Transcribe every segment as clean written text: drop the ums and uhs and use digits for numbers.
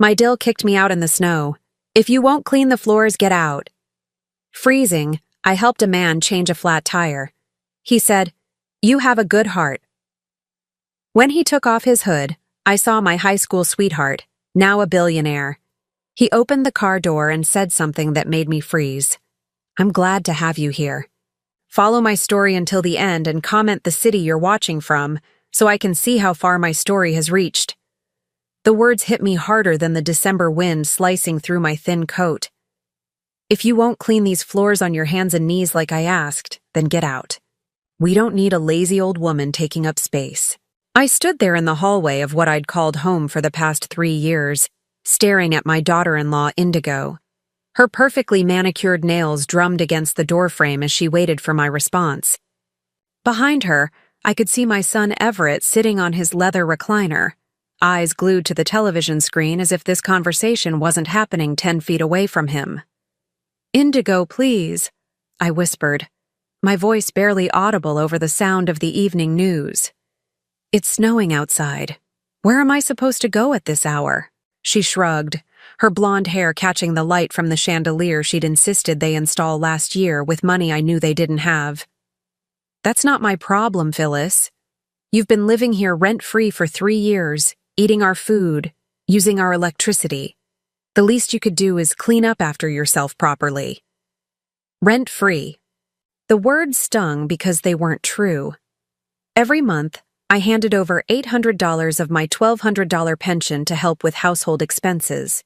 My DIL kicked me out in the snow. If you won't clean the floors, get out. Freezing, I helped a man change a flat tire. He said, "You have a good heart." When he took off his hood, I saw my high school sweetheart, now a billionaire. He opened the car door and said something that made me freeze. "I'm glad to have you here. Follow my story until the end and comment the city you're watching from so I can see how far my story has reached." The words hit me harder than the December wind slicing through my thin coat. "If you won't clean these floors on your hands and knees like I asked, then get out. We don't need a lazy old woman taking up space." I stood there in the hallway of what I'd called home for the past 3 years, staring at my daughter-in-law, Indigo. Her perfectly manicured nails drummed against the doorframe as she waited for my response. Behind her, I could see my son Everett sitting on his leather recliner, eyes glued to the television screen as if this conversation wasn't happening 10 feet away from him. "Indigo, please," I whispered, my voice barely audible over the sound of the evening news. "It's snowing outside. Where am I supposed to go at this hour?" She shrugged, her blonde hair catching the light from the chandelier she'd insisted they install last year with money I knew they didn't have. "That's not my problem, Phyllis. You've been living here rent-free for 3 years, eating our food, using our electricity. The least you could do is clean up after yourself properly." Rent-free. The words stung because they weren't true. Every month, I handed over $800 of my $1,200 pension to help with household expenses.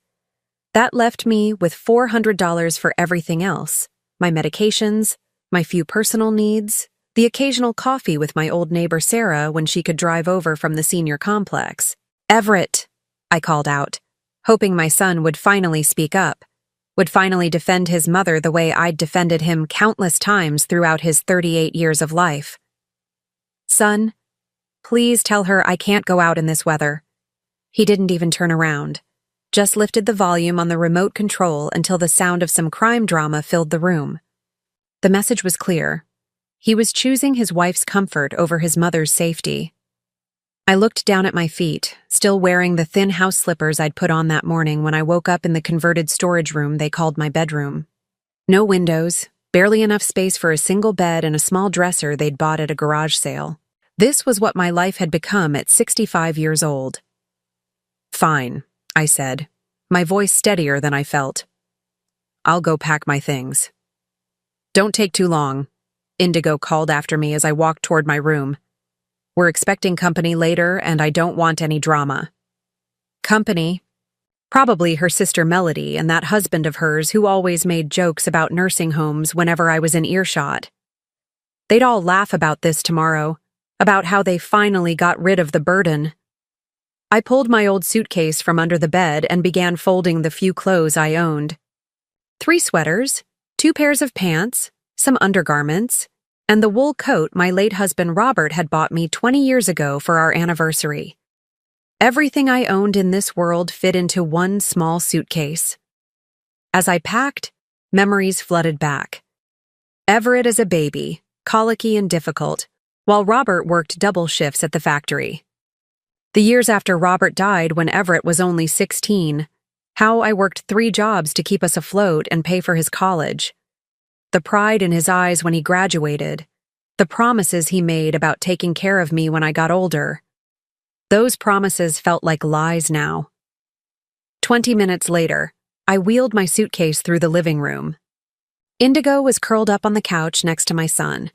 That left me with $400 for everything else: my medications, my few personal needs, the occasional coffee with my old neighbor Sarah when she could drive over from the senior complex. "Everett," I called out, hoping my son would finally speak up, would finally defend his mother the way I'd defended him countless times throughout his 38 years of life. "Son, please tell her I can't go out in this weather." He didn't even turn around, just lifted the volume on the remote control until the sound of some crime drama filled the room. The message was clear. He was choosing his wife's comfort over his mother's safety. I looked down at my feet, still wearing the thin house slippers I'd put on that morning when I woke up in the converted storage room they called my bedroom. No windows, barely enough space for a single bed and a small dresser they'd bought at a garage sale. This was what my life had become at 65 years old. "Fine," I said, my voice steadier than I felt. "I'll go pack my things." "Don't take too long," Indigo called after me as I walked toward my room. "We're expecting company later, and I don't want any drama." Company? Probably her sister Melody and that husband of hers who always made jokes about nursing homes whenever I was in earshot. They'd all laugh about this tomorrow, about how they finally got rid of the burden. I pulled my old suitcase from under the bed and began folding the few clothes I owned. 3 sweaters, 2 pairs of pants, some undergarments, and the wool coat my late husband Robert had bought me 20 years ago for our anniversary. Everything I owned in this world fit into one small suitcase. As I packed, memories flooded back. Everett as a baby, colicky and difficult, while Robert worked double shifts at the factory. The years after Robert died when Everett was only 16, how I worked 3 jobs to keep us afloat and pay for his college. The pride in his eyes when he graduated, the promises he made about taking care of me when I got older. Those promises felt like lies now. 20 minutes later, I wheeled my suitcase through the living room. Indigo was curled up on the couch next to my son,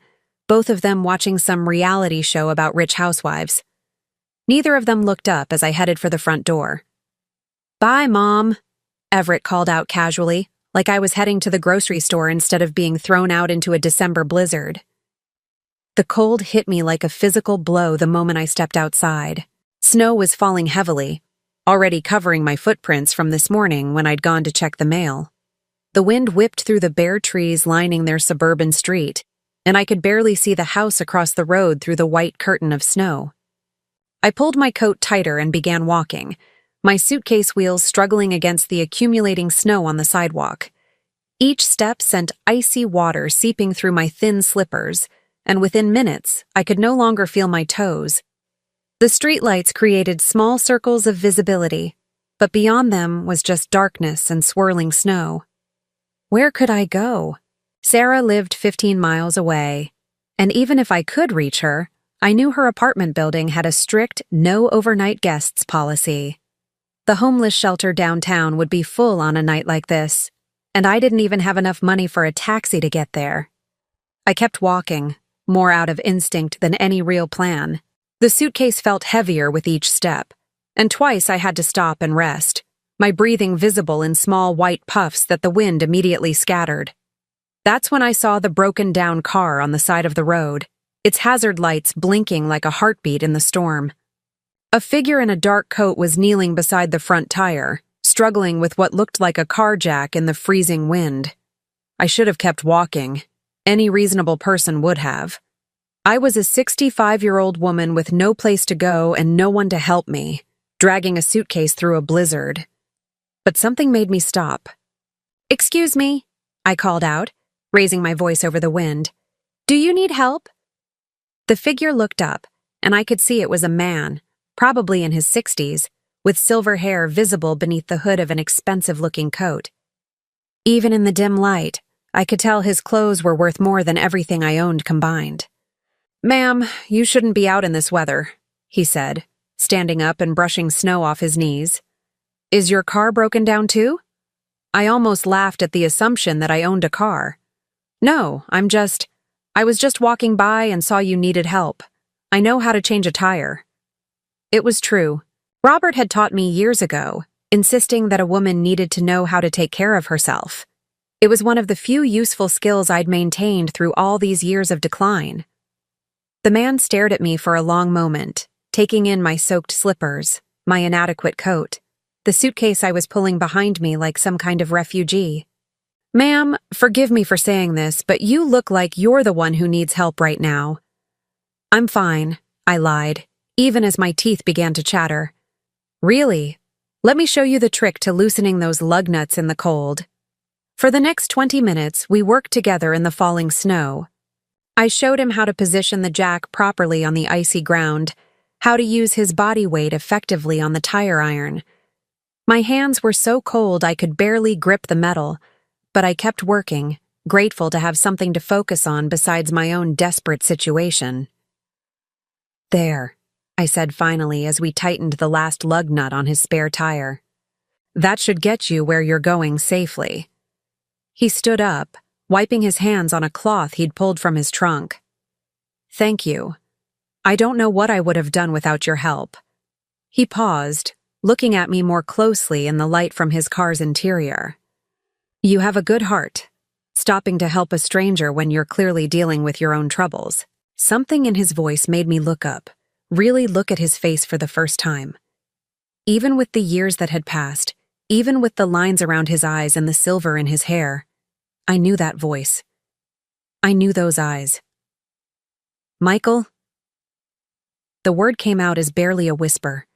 both of them watching some reality show about rich housewives. Neither of them looked up as I headed for the front door. "Bye, Mom," Everett called out casually, like I was heading to the grocery store instead of being thrown out into a December blizzard. The cold hit me like a physical blow the moment I stepped outside. Snow was falling heavily, already covering my footprints from this morning when I'd gone to check the mail. The wind whipped through the bare trees lining their suburban street, and I could barely see the house across the road through the white curtain of snow. I pulled my coat tighter and began walking, my suitcase wheels struggling against the accumulating snow on the sidewalk. Each step sent icy water seeping through my thin slippers, and within minutes, I could no longer feel my toes. The streetlights created small circles of visibility, but beyond them was just darkness and swirling snow. Where could I go? Sarah lived 15 miles away, and even if I could reach her, I knew her apartment building had a strict no overnight guests policy. The homeless shelter downtown would be full on a night like this, and I didn't even have enough money for a taxi to get there. I kept walking, more out of instinct than any real plan. The suitcase felt heavier with each step, and twice I had to stop and rest, my breathing visible in small white puffs that the wind immediately scattered. That's when I saw the broken-down car on the side of the road, its hazard lights blinking like a heartbeat in the storm. A figure in a dark coat was kneeling beside the front tire, struggling with what looked like a car jack in the freezing wind. I should have kept walking. Any reasonable person would have. I was a 65-year-old woman with no place to go and no one to help me, dragging a suitcase through a blizzard. But something made me stop. "Excuse me," I called out, raising my voice over the wind. "Do you need help?" The figure looked up, and I could see it was a man, probably in his 60s, with silver hair visible beneath the hood of an expensive-looking coat. Even in the dim light, I could tell his clothes were worth more than everything I owned combined. "Ma'am, you shouldn't be out in this weather," he said, standing up and brushing snow off his knees. "Is your car broken down too?" I almost laughed at the assumption that I owned a car. "No, I was just walking by and saw you needed help. I know how to change a tire." It was true. Robert had taught me years ago, insisting that a woman needed to know how to take care of herself. It was one of the few useful skills I'd maintained through all these years of decline. The man stared at me for a long moment, taking in my soaked slippers, my inadequate coat, the suitcase I was pulling behind me like some kind of refugee. "Ma'am, forgive me for saying this, but you look like you're the one who needs help right now." "I'm fine," I lied, even as my teeth began to chatter. "Really? Let me show you the trick to loosening those lug nuts in the cold." For the next 20 minutes, we worked together in the falling snow. I showed him how to position the jack properly on the icy ground, how to use his body weight effectively on the tire iron. My hands were so cold I could barely grip the metal, but I kept working, grateful to have something to focus on besides my own desperate situation. "There," I said finally as we tightened the last lug nut on his spare tire. "That should get you where you're going safely." He stood up, wiping his hands on a cloth he'd pulled from his trunk. "Thank you. I don't know what I would have done without your help." He paused, looking at me more closely in the light from his car's interior. "You have a good heart, stopping to help a stranger when you're clearly dealing with your own troubles." Something in his voice made me look up, really look at his face for the first time. Even with the years that had passed, even with the lines around his eyes and the silver in his hair, I knew that voice. I knew those eyes. "Michael?" The word came out as barely a whisper.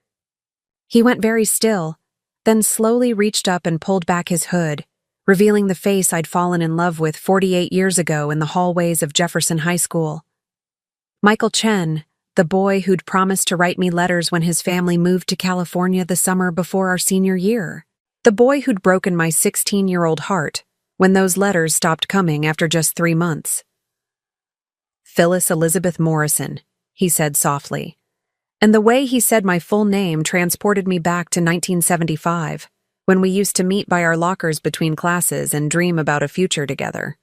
He went very still, then slowly reached up and pulled back his hood, revealing the face I'd fallen in love with 48 years ago in the hallways of Jefferson High School. Michael Chen, the boy who'd promised to write me letters when his family moved to California the summer before our senior year. The boy who'd broken my 16-year-old heart when those letters stopped coming after just 3 months. "Phyllis Elizabeth Morrison," he said softly, and the way he said my full name transported me back to 1975, when we used to meet by our lockers between classes and dream about a future together.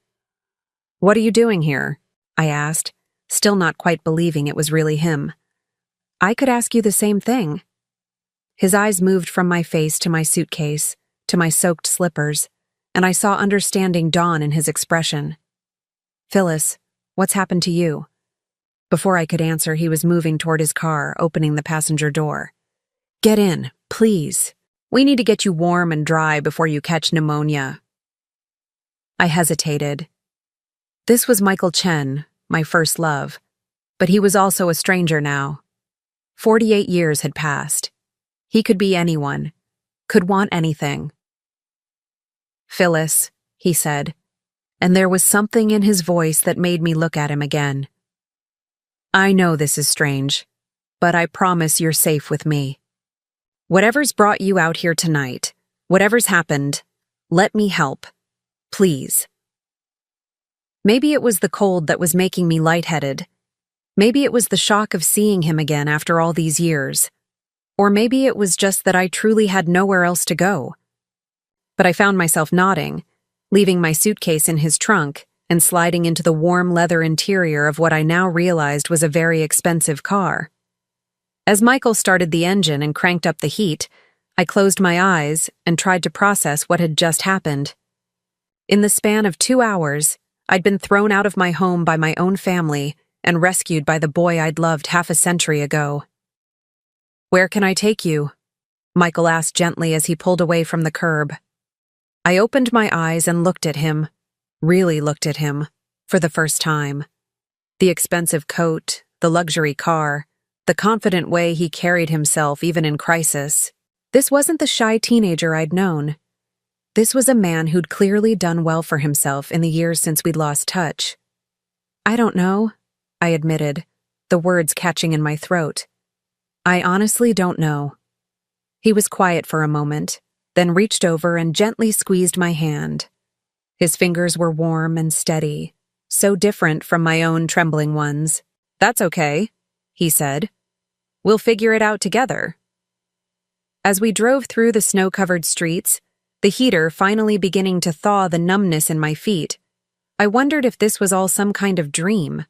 "What are you doing here?" I asked, still not quite believing it was really him. "I could ask you the same thing." His eyes moved from my face to my suitcase, to my soaked slippers, and I saw understanding dawn in his expression. "Phyllis, what's happened to you?" Before I could answer, he was moving toward his car, opening the passenger door. "Get in, please. We need to get you warm and dry before you catch pneumonia." I hesitated. This was Michael Chen, my first love, but he was also a stranger now. 48 years had passed. He could be anyone, could want anything. "Phyllis," he said, and there was something in his voice that made me look at him again. "I know this is strange, but I promise you're safe with me." Whatever's brought you out here tonight, whatever's happened, let me help. Please. Maybe it was the cold that was making me lightheaded. Maybe it was the shock of seeing him again after all these years. Or maybe it was just that I truly had nowhere else to go. But I found myself nodding, leaving my suitcase in his trunk and sliding into the warm leather interior of what I now realized was a very expensive car. As Michael started the engine and cranked up the heat, I closed my eyes and tried to process what had just happened. In the span of 2 hours, I'd been thrown out of my home by my own family and rescued by the boy I'd loved half a century ago. "Where can I take you?" Michael asked gently as he pulled away from the curb. I opened my eyes and looked at him, really looked at him, for the first time. The expensive coat, the luxury car, the confident way he carried himself even in crisis. This wasn't the shy teenager I'd known. This was a man who'd clearly done well for himself in the years since we'd lost touch. "I don't know," I admitted, the words catching in my throat. "I honestly don't know." He was quiet for a moment, then reached over and gently squeezed my hand. His fingers were warm and steady, so different from my own trembling ones. "That's okay," he said. "We'll figure it out together." As we drove through the snow-covered streets, the heater finally beginning to thaw the numbness in my feet, I wondered if this was all some kind of dream.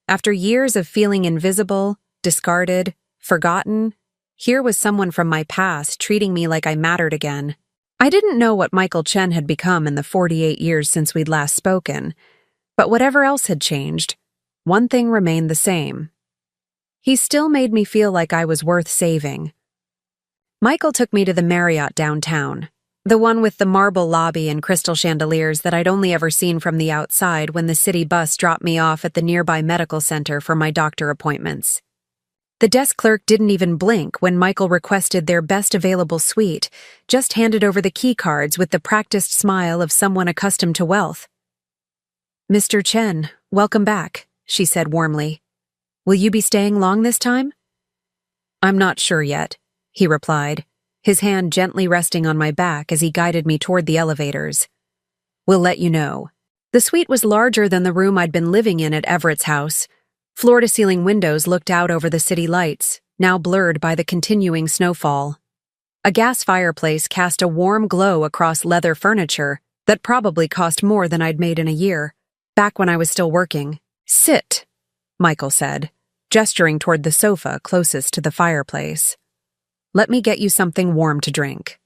After years of feeling invisible, discarded, forgotten, here was someone from my past treating me like I mattered again. I didn't know what Michael Chen had become in the 48 years since we'd last spoken, but whatever else had changed, one thing remained the same. He still made me feel like I was worth saving. Michael took me to the Marriott downtown, the one with the marble lobby and crystal chandeliers that I'd only ever seen from the outside when the city bus dropped me off at the nearby medical center for my doctor appointments. The desk clerk didn't even blink when Michael requested their best available suite, just handed over the key cards with the practiced smile of someone accustomed to wealth. "Mr. Chen, welcome back," she said warmly. "Will you be staying long this time?" "I'm not sure yet," he replied, his hand gently resting on my back as he guided me toward the elevators. "We'll let you know." The suite was larger than the room I'd been living in at Everett's house. Floor-to-ceiling windows looked out over the city lights, now blurred by the continuing snowfall. A gas fireplace cast a warm glow across leather furniture that probably cost more than I'd made in a year, back when I was still working. "Sit," Michael said, gesturing toward the sofa closest to the fireplace. "Let me get you something warm to drink."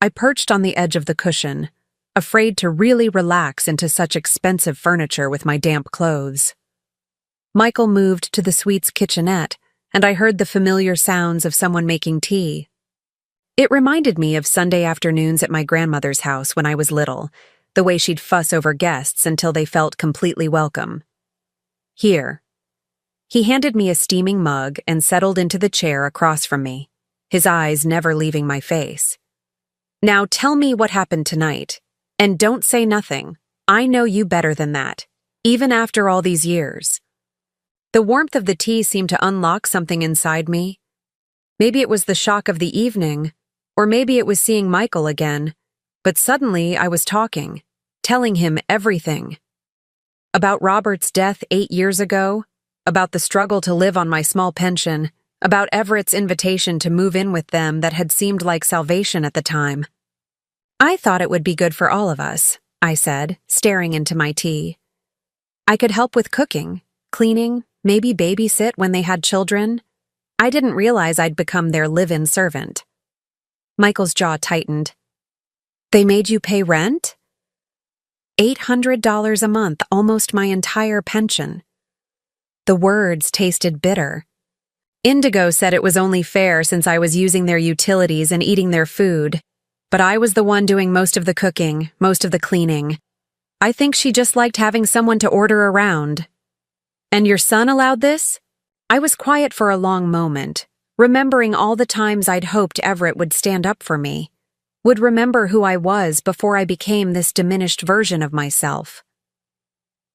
I perched on the edge of the cushion, afraid to really relax into such expensive furniture with my damp clothes. Michael moved to the suite's kitchenette, and I heard the familiar sounds of someone making tea. It reminded me of Sunday afternoons at my grandmother's house when I was little, the way she'd fuss over guests until they felt completely welcome. "Here." He handed me a steaming mug and settled into the chair across from me, his eyes never leaving my face. "Now tell me what happened tonight, and don't say nothing. I know you better than that, even after all these years." The warmth of the tea seemed to unlock something inside me. Maybe it was the shock of the evening, or maybe it was seeing Michael again, but suddenly I was talking, telling him everything. About Robert's death 8 years ago, about the struggle to live on my small pension, about Everett's invitation to move in with them that had seemed like salvation at the time. "I thought it would be good for all of us," I said, staring into my tea. "I could help with cooking, cleaning, maybe babysit when they had children. I didn't realize I'd become their live-in servant." Michael's jaw tightened. "They made you pay rent?" $800 a month, almost my entire pension. The words tasted bitter. Indigo said it was only fair since I was using their utilities and eating their food, but I was the one doing most of the cooking, most of the cleaning. I think she just liked having someone to order around. "And your son allowed this?" I was quiet for a long moment, remembering all the times I'd hoped Everett would stand up for me, would remember who I was before I became this diminished version of myself.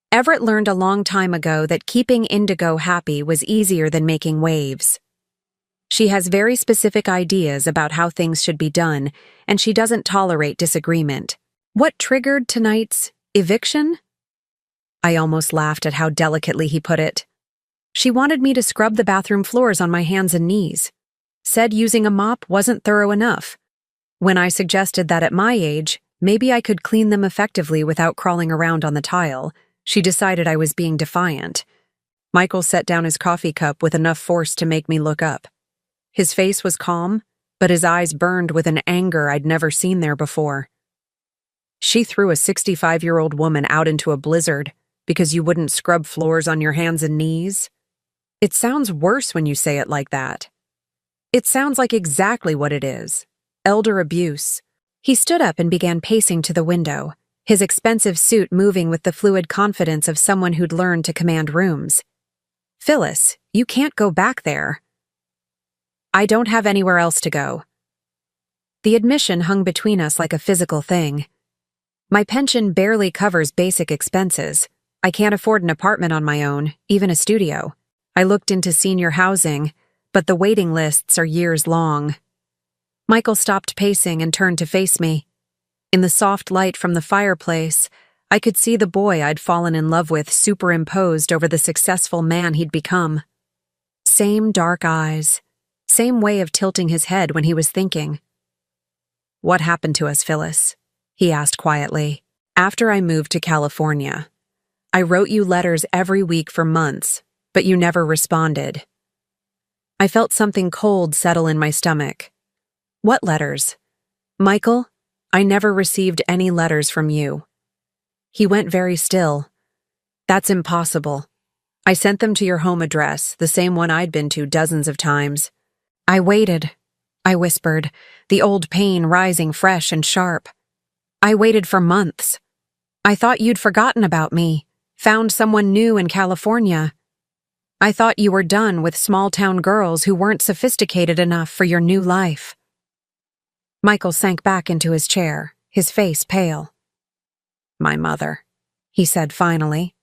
Everett learned a long time ago that keeping Indigo happy was easier than making waves. She has very specific ideas about how things should be done, and she doesn't tolerate disagreement. What triggered tonight's eviction? I almost laughed at how delicately he put it. She wanted me to scrub the bathroom floors on my hands and knees. Said using a mop wasn't thorough enough. When I suggested that at my age, maybe I could clean them effectively without crawling around on the tile, she decided I was being defiant. Michael set down his coffee cup with enough force to make me look up. His face was calm, but his eyes burned with an anger I'd never seen there before. She threw a 65-year-old woman out into a blizzard because you wouldn't scrub floors on your hands and knees? It sounds worse when you say it like that. It sounds like exactly what it is. Elder abuse. He stood up and began pacing to the window, his expensive suit moving with the fluid confidence of someone who'd learned to command rooms. Phyllis, you can't go back there. I don't have anywhere else to go. The admission hung between us like a physical thing. My pension barely covers basic expenses. I can't afford an apartment on my own, even a studio. I looked into senior housing, but the waiting lists are years long. Michael stopped pacing and turned to face me. In the soft light from the fireplace, I could see the boy I'd fallen in love with superimposed over the successful man he'd become. Same dark eyes, same way of tilting his head when he was thinking. What happened to us, Phyllis? He asked quietly. After I moved to California, I wrote you letters every week for months, but you never responded. I felt something cold settle in my stomach. What letters? Michael, I never received any letters from you. He went very still. That's impossible. I sent them to your home address, the same one I'd been to dozens of times. I waited, I whispered, the old pain rising fresh and sharp. I waited for months. I thought you'd forgotten about me, found someone new in California. I thought you were done with small-town girls who weren't sophisticated enough for your new life. Michael sank back into his chair, his face pale. My mother, he said finally.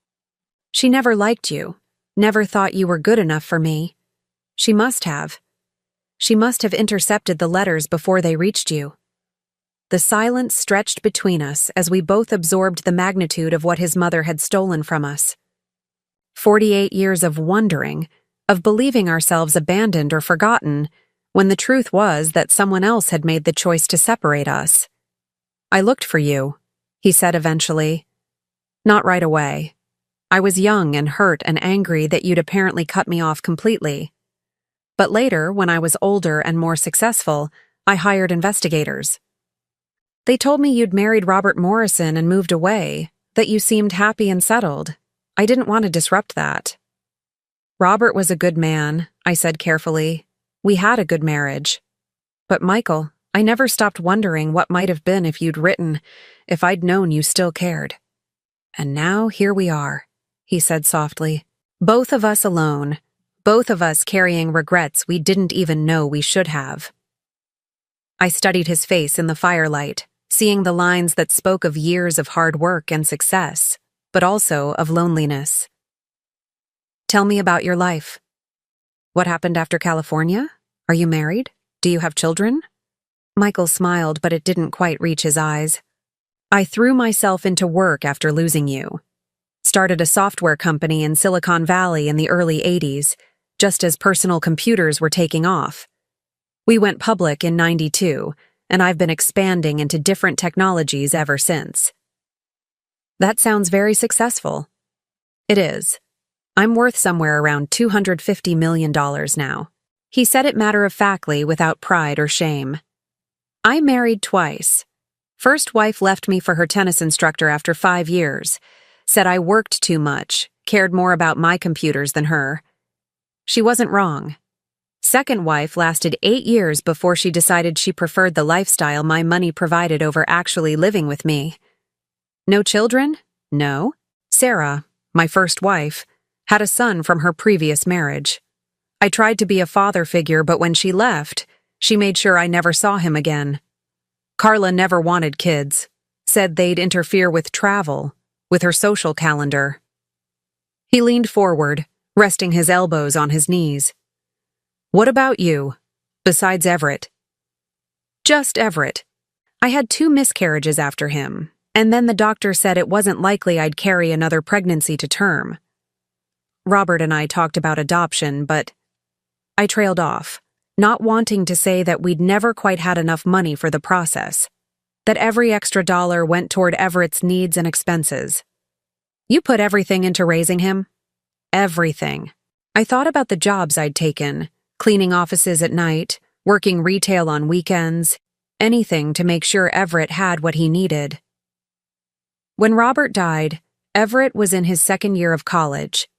She never liked you, never thought you were good enough for me. She must have. She must have intercepted the letters before they reached you. The silence stretched between us as we both absorbed the magnitude of what his mother had stolen from us. 48 years of wondering, of believing ourselves abandoned or forgotten, when the truth was that someone else had made the choice to separate us. I looked for you, he said eventually. Not right away. I was young and hurt and angry that you'd apparently cut me off completely. But later, when I was older and more successful, I hired investigators. They told me you'd married Robert Morrison and moved away, that you seemed happy and settled. I didn't want to disrupt that. Robert was a good man, I said carefully. We had a good marriage. But Michael, I never stopped wondering what might have been if you'd written, if I'd known you still cared. And now here we are, he said softly. Both of us alone, both of us carrying regrets we didn't even know we should have. I studied his face in the firelight, seeing the lines that spoke of years of hard work and success, but also of loneliness. Tell me about your life. What happened after California? Are you married? Do you have children? Michael smiled, but it didn't quite reach his eyes. I threw myself into work after losing you. Started a software company in Silicon Valley in the early 80s, just as personal computers were taking off. We went public in '92, and I've been expanding into different technologies ever since. That sounds very successful. It is. I'm worth somewhere around $250 million now. He said it matter-of-factly without pride or shame. I married twice. First wife left me for her tennis instructor after 5 years. Said I worked too much, cared more about my computers than her. She wasn't wrong. Second wife lasted 8 years before she decided she preferred the lifestyle my money provided over actually living with me. No children? No. Sarah, my first wife, had a son from her previous marriage. I tried to be a father figure, but when she left, she made sure I never saw him again. Carla never wanted kids, said they'd interfere with travel, with her social calendar. He leaned forward, resting his elbows on his knees. What about you? Besides Everett? Just Everett. I had 2 miscarriages after him, and then the doctor said it wasn't likely I'd carry another pregnancy to term. Robert and I talked about adoption, but I trailed off, not wanting to say that we'd never quite had enough money for the process, that every extra dollar went toward Everett's needs and expenses. You put everything into raising him? Everything. I thought about the jobs I'd taken, cleaning offices at night, working retail on weekends, anything to make sure Everett had what he needed. When Robert died, Everett was in his 2nd year of college.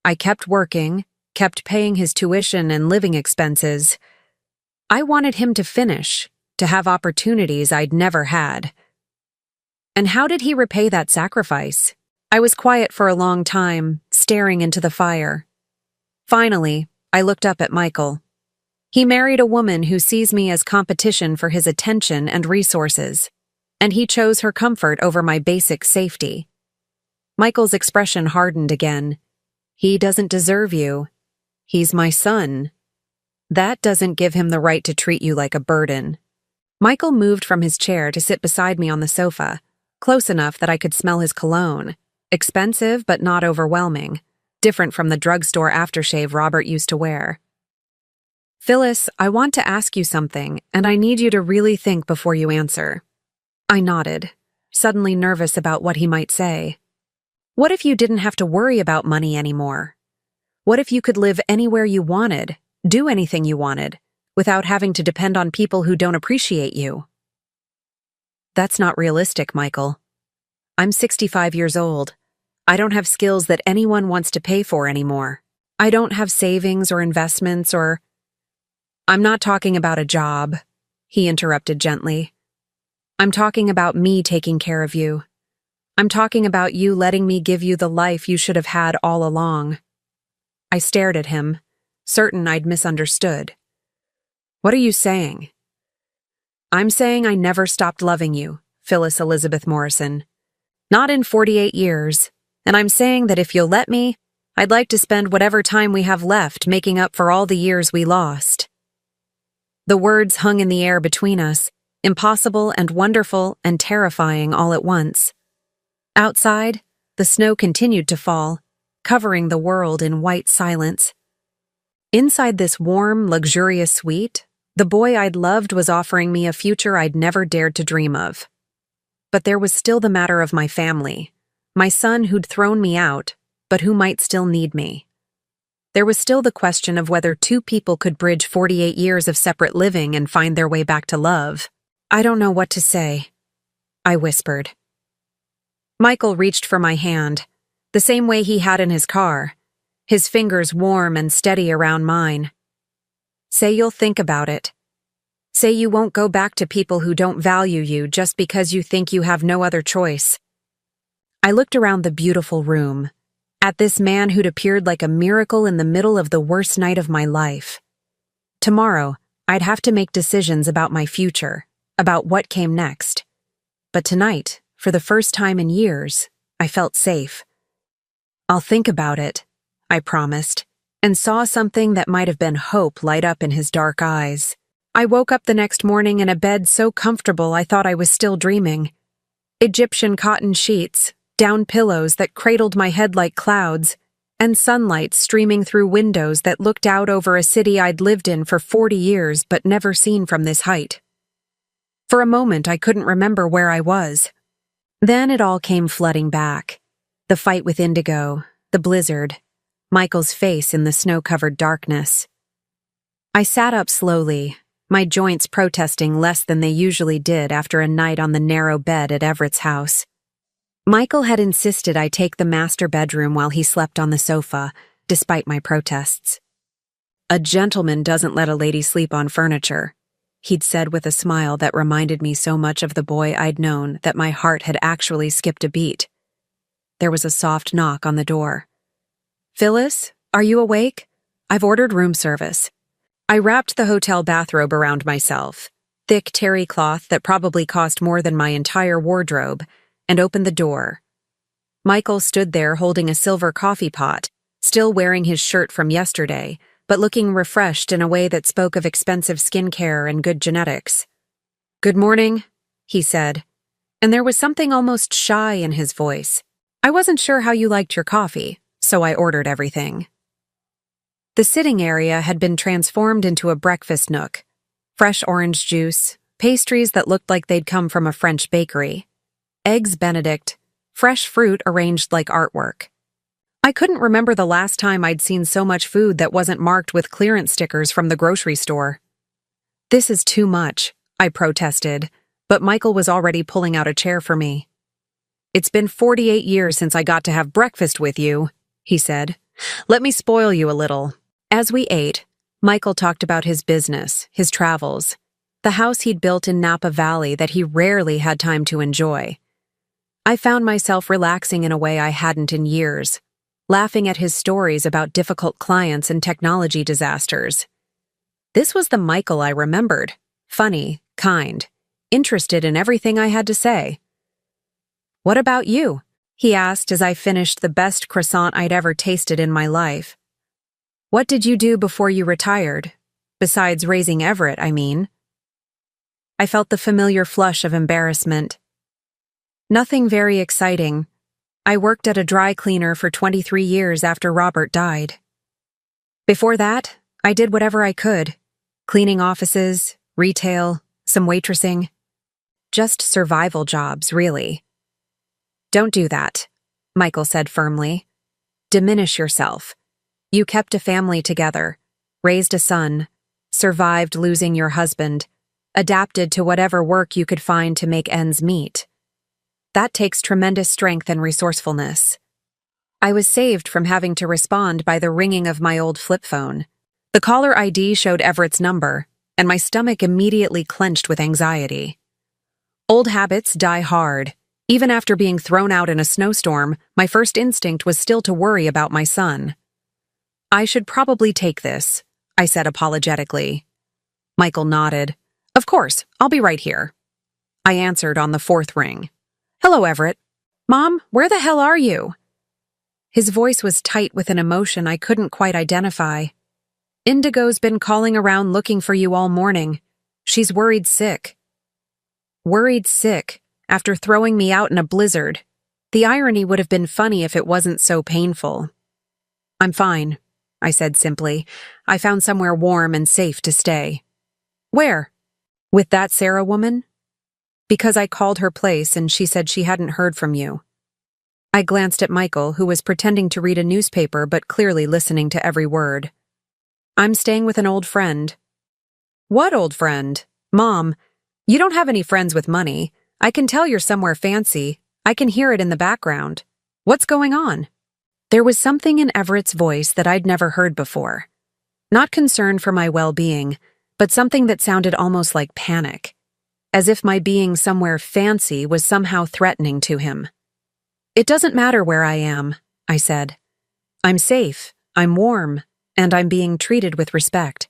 I kept working, kept paying his tuition and living expenses. I wanted him to finish, to have opportunities I'd never had. And how did he repay that sacrifice? I was quiet for a long time, staring into the fire. Finally, I looked up at Michael. He married a woman who sees me as competition for his attention and resources, and he chose her comfort over my basic safety. Michael's expression hardened again. He doesn't deserve you. He's my son. That doesn't give him the right to treat you like a burden. Michael moved from his chair to sit beside me on the sofa, close enough that I could smell his cologne. Expensive but not overwhelming, different from the drugstore aftershave Robert used to wear. Phyllis, I want to ask you something, and I need you to really think before you answer. I nodded, suddenly nervous about what he might say. What if you didn't have to worry about money anymore? What if you could live anywhere you wanted, do anything you wanted, without having to depend on people who don't appreciate you? That's not realistic, Michael. I'm 65 years old. I don't have skills that anyone wants to pay for anymore. I don't have savings or investments or... I'm not talking about a job, he interrupted gently. I'm talking about me taking care of you. I'm talking about you letting me give you the life you should have had all along. I stared at him, certain I'd misunderstood. What are you saying? I'm saying I never stopped loving you, Phyllis Elizabeth Morrison. Not in 48 years, and I'm saying that if you'll let me, I'd like to spend whatever time we have left making up for all the years we lost. The words hung in the air between us, impossible and wonderful and terrifying all at once. Outside, the snow continued to fall, covering the world in white silence. Inside this warm, luxurious suite, the boy I'd loved was offering me a future I'd never dared to dream of. But there was still the matter of my family, my son who'd thrown me out, but who might still need me. There was still the question of whether 2 people could bridge 48 years of separate living and find their way back to love. I don't know what to say, I whispered. Michael reached for my hand, the same way he had in his car, his fingers warm and steady around mine. Say you'll think about it. Say you won't go back to people who don't value you just because you think you have no other choice. I looked around the beautiful room, at this man who'd appeared like a miracle in the middle of the worst night of my life. Tomorrow, I'd have to make decisions about my future, about what came next. But tonight, for the first time in years, I felt safe. I'll think about it, I promised, and saw something that might have been hope light up in his dark eyes. I woke up the next morning in a bed so comfortable I thought I was still dreaming. Egyptian cotton sheets, down pillows that cradled my head like clouds, and sunlight streaming through windows that looked out over a city I'd lived in for 40 years but never seen from this height. For a moment I couldn't remember where I was. Then it all came flooding back. The fight with Indigo, the blizzard, Michael's face in the snow-covered darkness. I sat up slowly, my joints protesting less than they usually did after a night on the narrow bed at Everett's house. Michael had insisted I take the master bedroom while he slept on the sofa, despite my protests. A gentleman doesn't let a lady sleep on furniture, he'd said with a smile that reminded me so much of the boy I'd known that my heart had actually skipped a beat. There was a soft knock on the door. Phyllis, are you awake? I've ordered room service. I wrapped the hotel bathrobe around myself, thick terry cloth that probably cost more than my entire wardrobe, and opened the door. Michael stood there holding a silver coffee pot, still wearing his shirt from yesterday, but looking refreshed in a way that spoke of expensive skincare and good genetics. "Good morning," he said, and there was something almost shy in his voice. "I wasn't sure how you liked your coffee, so I ordered everything." The sitting area had been transformed into a breakfast nook. Fresh orange juice, pastries that looked like they'd come from a French bakery, eggs Benedict, fresh fruit arranged like artwork. I couldn't remember the last time I'd seen so much food that wasn't marked with clearance stickers from the grocery store. "This is too much," I protested, but Michael was already pulling out a chair for me. "It's been 48 years since I got to have breakfast with you," he said. "Let me spoil you a little." As we ate, Michael talked about his business, his travels, the house he'd built in Napa Valley that he rarely had time to enjoy. I found myself relaxing in a way I hadn't in years, laughing at his stories about difficult clients and technology disasters. This was the Michael I remembered, funny, kind, interested in everything I had to say. "What about you?" he asked as I finished the best croissant I'd ever tasted in my life. "What did you do before you retired? Besides raising Everett, I mean." I felt the familiar flush of embarrassment. "Nothing very exciting. I worked at a dry cleaner for 23 years after Robert died. Before that, I did whatever I could. Cleaning offices, retail, some waitressing. Just survival jobs, really." "Don't do that," Michael said firmly. "Diminish yourself. You kept a family together, raised a son, survived losing your husband, adapted to whatever work you could find to make ends meet. That takes tremendous strength and resourcefulness." I was saved from having to respond by the ringing of my old flip phone. The caller ID showed Everett's number, and my stomach immediately clenched with anxiety. Old habits die hard. Even after being thrown out in a snowstorm, my first instinct was still to worry about my son. "I should probably take this," I said apologetically. Michael nodded. "Of course, I'll be right here." I answered on the fourth ring. "Hello, Everett." "Mom, where the hell are you?" His voice was tight with an emotion I couldn't quite identify. "Indigo's been calling around looking for you all morning. She's worried sick." Worried sick, after throwing me out in a blizzard. The irony would have been funny if it wasn't so painful. "I'm fine," I said simply. "I found somewhere warm and safe to stay." "Where?" "With that Sarah woman?" "Because I called her place and she said she hadn't heard from you." I glanced at Michael, who was pretending to read a newspaper but clearly listening to every word. "I'm staying with an old friend." "What old friend?" "Mom, you don't have any friends with money. I can tell you're somewhere fancy. I can hear it in the background. What's going on?" There was something in Everett's voice that I'd never heard before. Not concern for my well-being, but something that sounded almost like panic, as if my being somewhere fancy was somehow threatening to him. "It doesn't matter where I am," I said. "I'm safe, I'm warm, and I'm being treated with respect.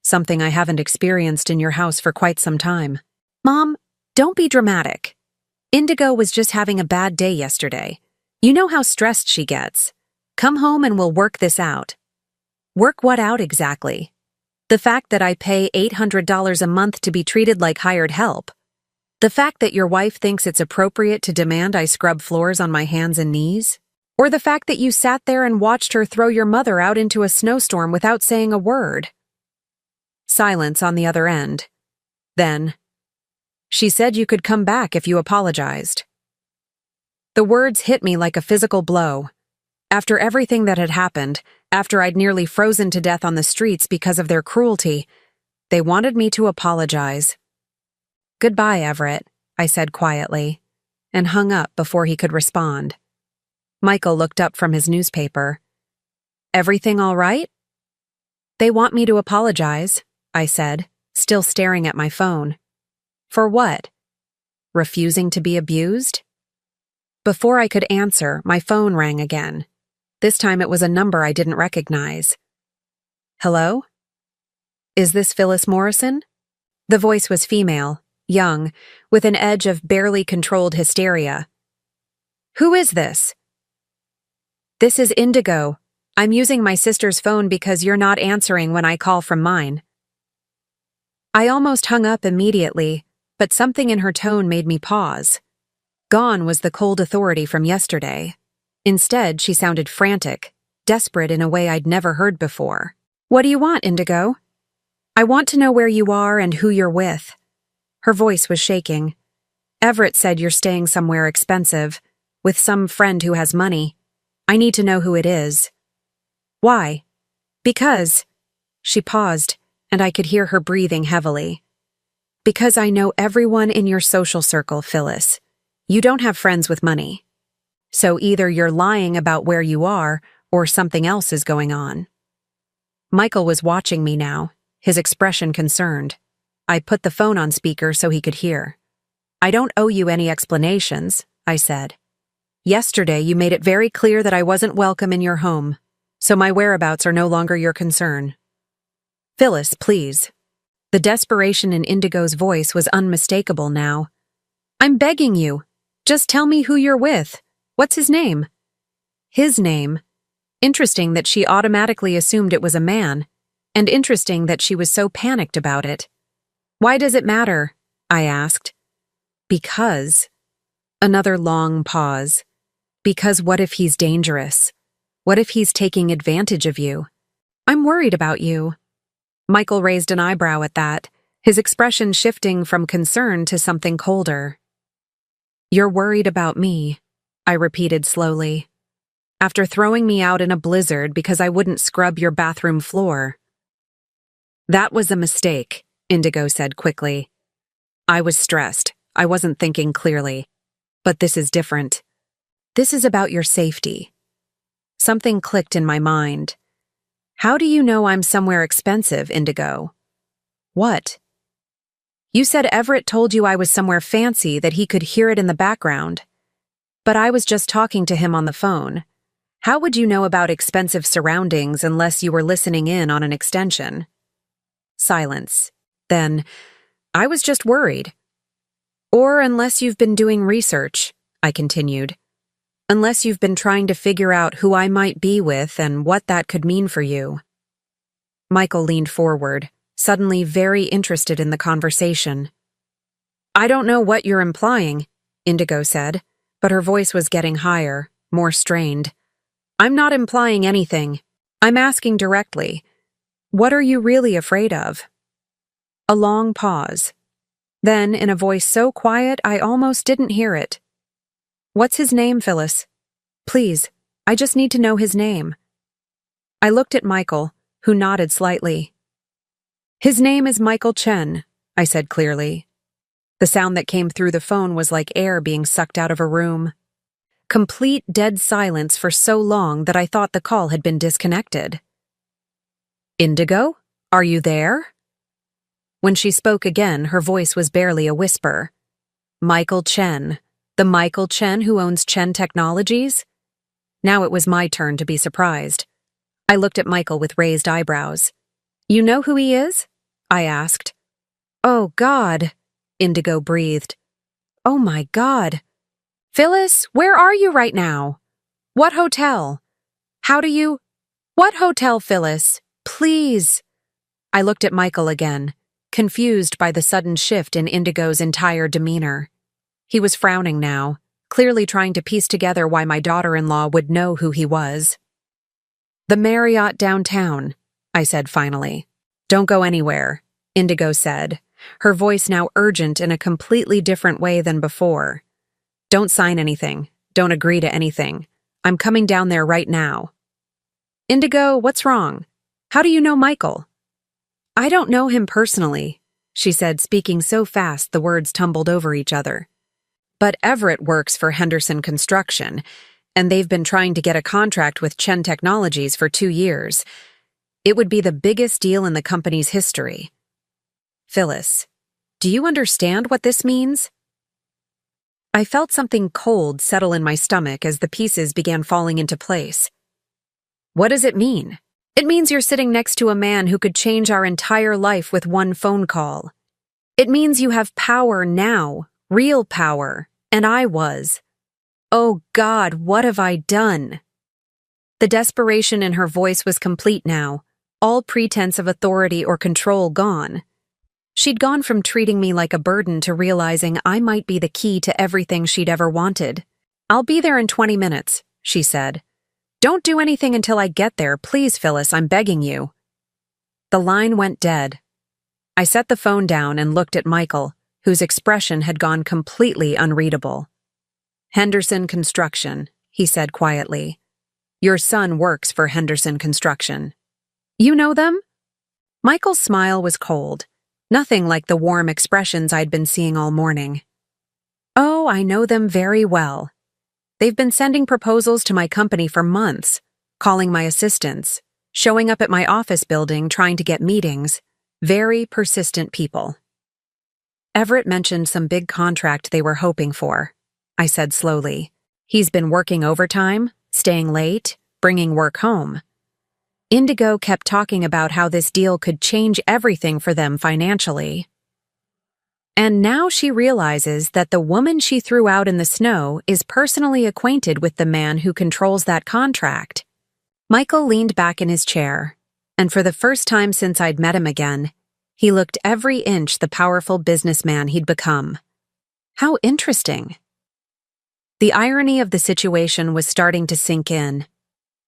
Something I haven't experienced in your house for quite some time." "Mom, don't be dramatic. Indigo was just having a bad day yesterday. You know how stressed she gets. Come home and we'll work this out." "Work what out exactly?" "The fact that I pay $800 a month to be treated like hired help. The fact that your wife thinks it's appropriate to demand I scrub floors on my hands and knees? Or the fact that you sat there and watched her throw your mother out into a snowstorm without saying a word?" Silence on the other end. Then, "She said you could come back if you apologized." The words hit me like a physical blow. After everything that had happened, after I'd nearly frozen to death on the streets because of their cruelty, they wanted me to apologize. "Goodbye, Everett," I said quietly, and hung up before he could respond. Michael looked up from his newspaper. "Everything all right?" "They want me to apologize," I said, still staring at my phone. "For what? Refusing to be abused?" Before I could answer, my phone rang again. This time it was a number I didn't recognize. "Hello? Is this Phyllis Morrison?" The voice was female, young, with an edge of barely controlled hysteria. "Who is this?" "This is Indigo. I'm using my sister's phone because you're not answering when I call from mine. I almost hung up immediately, but something in her tone made me pause. Gone was the cold authority from yesterday. Instead, she sounded frantic, desperate in a way I'd never heard before. What do you want, Indigo? I want to know where you are and who you're with. Her voice was shaking. Everett said you're staying somewhere expensive, with some friend who has money. I need to know who it is. Why? Because. She paused, and I could hear her breathing heavily. Because I know everyone in your social circle, Phyllis. You don't have friends with money. So either you're lying about where you are, or something else is going on. Michael was watching me now, his expression concerned. I put the phone on speaker so he could hear. I don't owe you any explanations, I said. Yesterday you made it very clear that I wasn't welcome in your home, so my whereabouts are no longer your concern. Phyllis, please. The desperation in Indigo's voice was unmistakable now. I'm begging you. Just tell me who you're with. What's his name? His name. Interesting that she automatically assumed it was a man, and interesting that she was so panicked about it. Why does it matter? I asked. Because. Another long pause. Because what if he's dangerous? What if he's taking advantage of you? I'm worried about you. Michael raised an eyebrow at that, his expression shifting from concern to something colder. You're worried about me, I repeated slowly. After throwing me out in a blizzard because I wouldn't scrub your bathroom floor. That was a mistake, Indigo said quickly. I was stressed. I wasn't thinking clearly. But this is different. This is about your safety. Something clicked in my mind. How do you know I'm somewhere expensive, Indigo? What? You said Everett told you I was somewhere fancy, that he could hear it in the background. But I was just talking to him on the phone. How would you know about expensive surroundings unless you were listening in on an extension? Silence. Then, I was just worried. Or unless you've been doing research, I continued. Unless you've been trying to figure out who I might be with and what that could mean for you. Michael leaned forward, suddenly very interested in the conversation. I don't know what you're implying, Indigo said, but her voice was getting higher, more strained. I'm not implying anything. I'm asking directly. What are you really afraid of? A long pause. Then, in a voice so quiet I almost didn't hear it. What's his name, Phyllis? Please, I just need to know his name. I looked at Michael, who nodded slightly. His name is Michael Chen, I said clearly. The sound that came through the phone was like air being sucked out of a room. Complete dead silence for so long that I thought the call had been disconnected. Indigo, are you there? When she spoke again, her voice was barely a whisper. Michael Chen. The Michael Chen who owns Chen Technologies? Now it was my turn to be surprised. I looked at Michael with raised eyebrows. You know who he is? I asked. Oh, God, Indigo breathed. Oh, my God. Phyllis, where are you right now? What hotel? How do you... What hotel, Phyllis? Please. I looked at Michael again, confused by the sudden shift in Indigo's entire demeanor. He was frowning now, clearly trying to piece together why my daughter-in-law would know who he was. The Marriott downtown, I said finally. Don't go anywhere, Indigo said, her voice now urgent in a completely different way than before. Don't sign anything. Don't agree to anything. I'm coming down there right now. Indigo, what's wrong? How do you know Michael? I don't know him personally, she said, speaking so fast the words tumbled over each other. But Everett works for Henderson Construction, and they've been trying to get a contract with Chen Technologies for 2 years. It would be the biggest deal in the company's history. Phyllis, do you understand what this means? I felt something cold settle in my stomach as the pieces began falling into place. What does it mean? It means you're sitting next to a man who could change our entire life with one phone call. It means you have power now, real power, and I was. Oh God, what have I done? The desperation in her voice was complete now, all pretense of authority or control gone. She'd gone from treating me like a burden to realizing I might be the key to everything she'd ever wanted. "I'll be there in 20 minutes, she said. "Don't do anything until I get there, please, Phyllis, I'm begging you." The line went dead. I set the phone down and looked at Michael, whose expression had gone completely unreadable. "Henderson Construction," he said quietly. "Your son works for Henderson Construction." "You know them?" Michael's smile was cold, nothing like the warm expressions I'd been seeing all morning. "Oh, I know them very well. They've been sending proposals to my company for months, calling my assistants, showing up at my office building trying to get meetings. Very persistent people." "Everett mentioned some big contract they were hoping for," I said slowly. "He's been working overtime, staying late, bringing work home. Indigo kept talking about how this deal could change everything for them financially. And now she realizes that the woman she threw out in the snow is personally acquainted with the man who controls that contract." Michael leaned back in his chair, and for the first time since I'd met him again, he looked every inch the powerful businessman he'd become. How interesting. The irony of the situation was starting to sink in.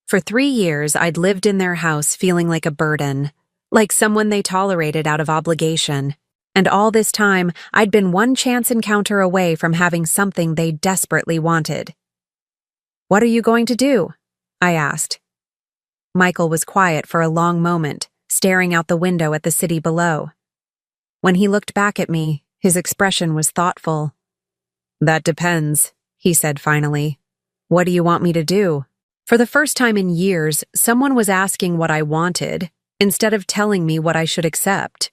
For 3 years, I'd lived in their house feeling like a burden, like someone they tolerated out of obligation. And all this time, I'd been one chance encounter away from having something they desperately wanted. "What are you going to do?" I asked. Michael was quiet for a long moment, staring out the window at the city below. When he looked back at me, his expression was thoughtful. "That depends," he said finally. "What do you want me to do?" For the first time in years, someone was asking what I wanted, instead of telling me what I should accept.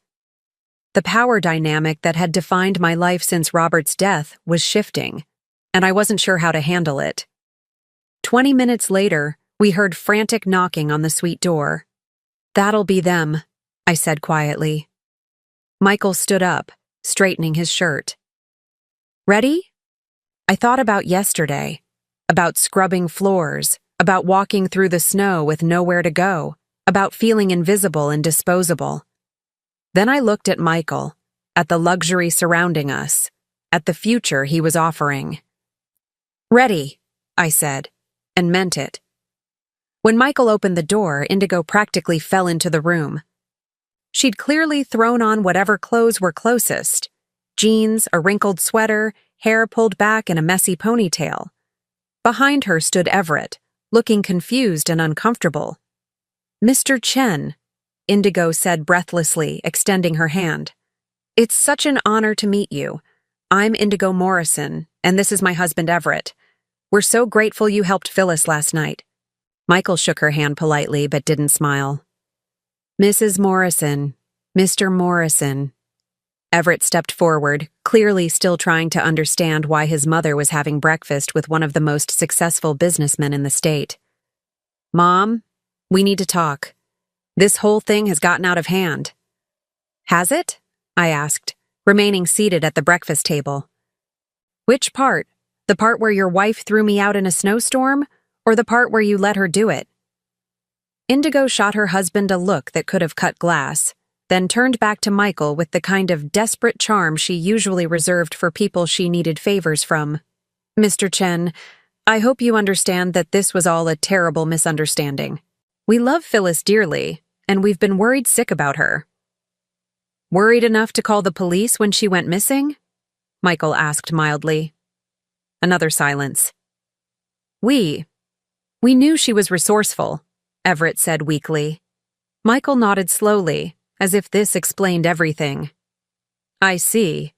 The power dynamic that had defined my life since Robert's death was shifting, and I wasn't sure how to handle it. 20 minutes later, we heard frantic knocking on the suite door. "That'll be them," I said quietly. Michael stood up, straightening his shirt. "Ready?" I thought about yesterday, about scrubbing floors, about walking through the snow with nowhere to go, about feeling invisible and disposable. Then I looked at Michael, at the luxury surrounding us, at the future he was offering. "Ready," I said, and meant it. When Michael opened the door, Indigo practically fell into the room. She'd clearly thrown on whatever clothes were closest: jeans, a wrinkled sweater, hair pulled back in a messy ponytail. Behind her stood Everett, looking confused and uncomfortable. "Mr. Chen," Indigo said breathlessly, extending her hand. "It's such an honor to meet you. I'm Indigo Morrison, and this is my husband Everett. We're so grateful you helped Phyllis last night." Michael shook her hand politely but didn't smile. "Mrs. Morrison, Mr. Morrison." Everett stepped forward, clearly still trying to understand why his mother was having breakfast with one of the most successful businessmen in the state. "Mom, we need to talk. This whole thing has gotten out of hand." "Has it?" I asked, remaining seated at the breakfast table. "Which part? The part where your wife threw me out in a snowstorm, or the part where you let her do it?" Indigo shot her husband a look that could have cut glass, then turned back to Michael with the kind of desperate charm she usually reserved for people she needed favors from. "Mr. Chen, I hope you understand that this was all a terrible misunderstanding. We love Phyllis dearly, and we've been worried sick about her." "Worried enough to call the police when she went missing?" Michael asked mildly. Another silence. We knew she was resourceful," Everett said weakly. Michael nodded slowly, as if this explained everything. "I see.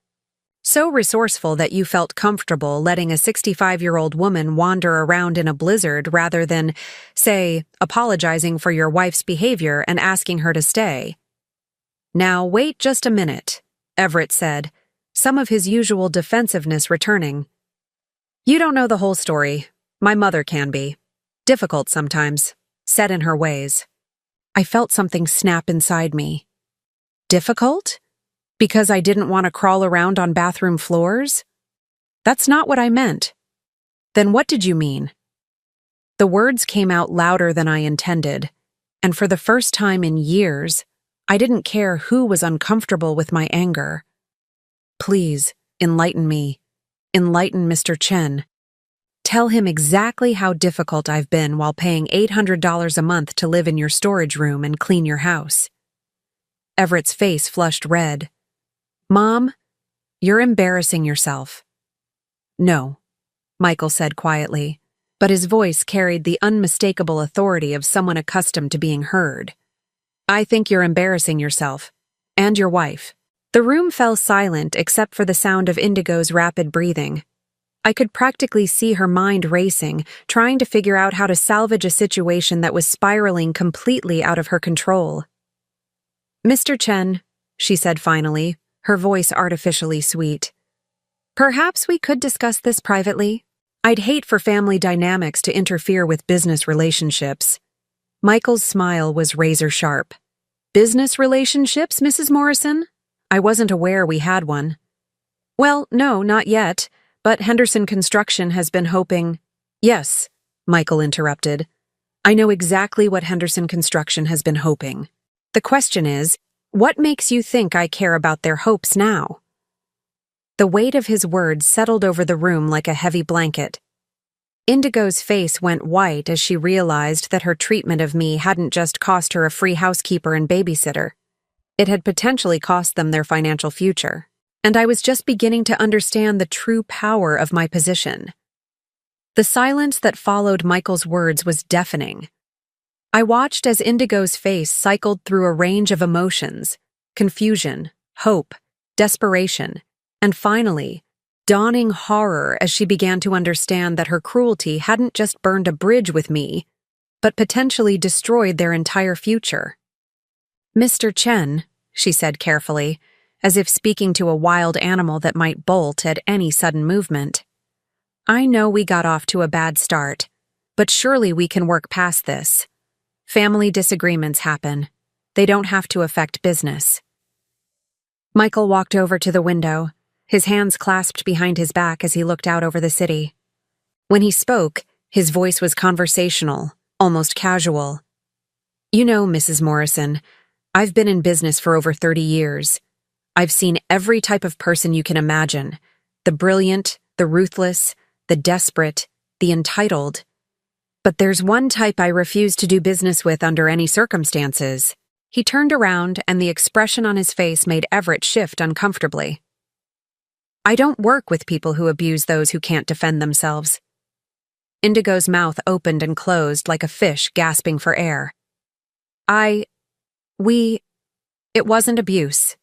So resourceful that you felt comfortable letting a 65-year-old woman wander around in a blizzard rather than, say, apologizing for your wife's behavior and asking her to stay." "Now wait just a minute," Everett said, some of his usual defensiveness returning. "You don't know the whole story. My mother can be. Difficult sometimes, set in her ways." I felt something snap inside me. Difficult? Because I didn't want to crawl around on bathroom floors? That's not what I meant. Then what did you mean? The words came out louder than I intended, and for the first time in years, I didn't care who was uncomfortable with my anger. Please, enlighten me. Enlighten Mr. Chen. Tell him exactly how difficult I've been while paying $800 a month to live in your storage room and clean your house. Everett's face flushed red. Mom, you're embarrassing yourself. No, Michael said quietly, but his voice carried the unmistakable authority of someone accustomed to being heard. I think you're embarrassing yourself. And your wife. The room fell silent except for the sound of Indigo's rapid breathing. I could practically see her mind racing, trying to figure out how to salvage a situation that was spiraling completely out of her control. Mr. Chen, she said finally, her voice artificially sweet. Perhaps we could discuss this privately. I'd hate for family dynamics to interfere with business relationships. Michael's smile was razor-sharp. Business relationships, Mrs. Morrison? I wasn't aware we had one. Well, no, not yet, but Henderson Construction has been hoping— Yes, Michael interrupted. I know exactly what Henderson Construction has been hoping. The question is, what makes you think I care about their hopes now? The weight of his words settled over the room like a heavy blanket. Indigo's face went white as she realized that her treatment of me hadn't just cost her a free housekeeper and babysitter. It had potentially cost them their financial future, and I was just beginning to understand the true power of my position. The silence that followed Michael's words was deafening. I watched as Indigo's face cycled through a range of emotions: confusion, hope, desperation, and finally, dawning horror as she began to understand that her cruelty hadn't just burned a bridge with me, but potentially destroyed their entire future. Mr. Chen, she said carefully, as if speaking to a wild animal that might bolt at any sudden movement. I know we got off to a bad start, but surely we can work past this. Family disagreements happen. They don't have to affect business. Michael walked over to the window, his hands clasped behind his back as he looked out over the city. When he spoke, his voice was conversational, almost casual. You know, Mrs. Morrison, I've been in business for over 30 years. I've seen every type of person you can imagine: the brilliant, the ruthless, the desperate, the entitled. But there's one type I refuse to do business with under any circumstances. He turned around, and the expression on his face made Everett shift uncomfortably. I don't work with people who abuse those who can't defend themselves. Indigo's mouth opened and closed like a fish gasping for air. It wasn't abuse.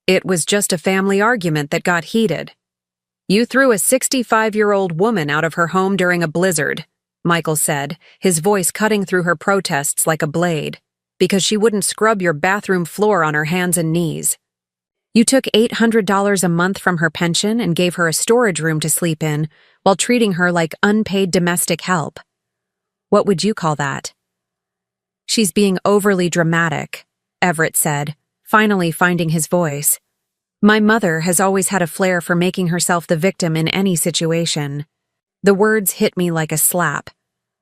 It was just a family argument that got heated. You threw a 65-year-old woman out of her home during a blizzard, Michael said, his voice cutting through her protests like a blade, because she wouldn't scrub your bathroom floor on her hands and knees. You took $800 a month from her pension and gave her a storage room to sleep in while treating her like unpaid domestic help. What would you call that? She's being overly dramatic, Everett said, finally finding his voice. My mother has always had a flair for making herself the victim in any situation. The words hit me like a slap,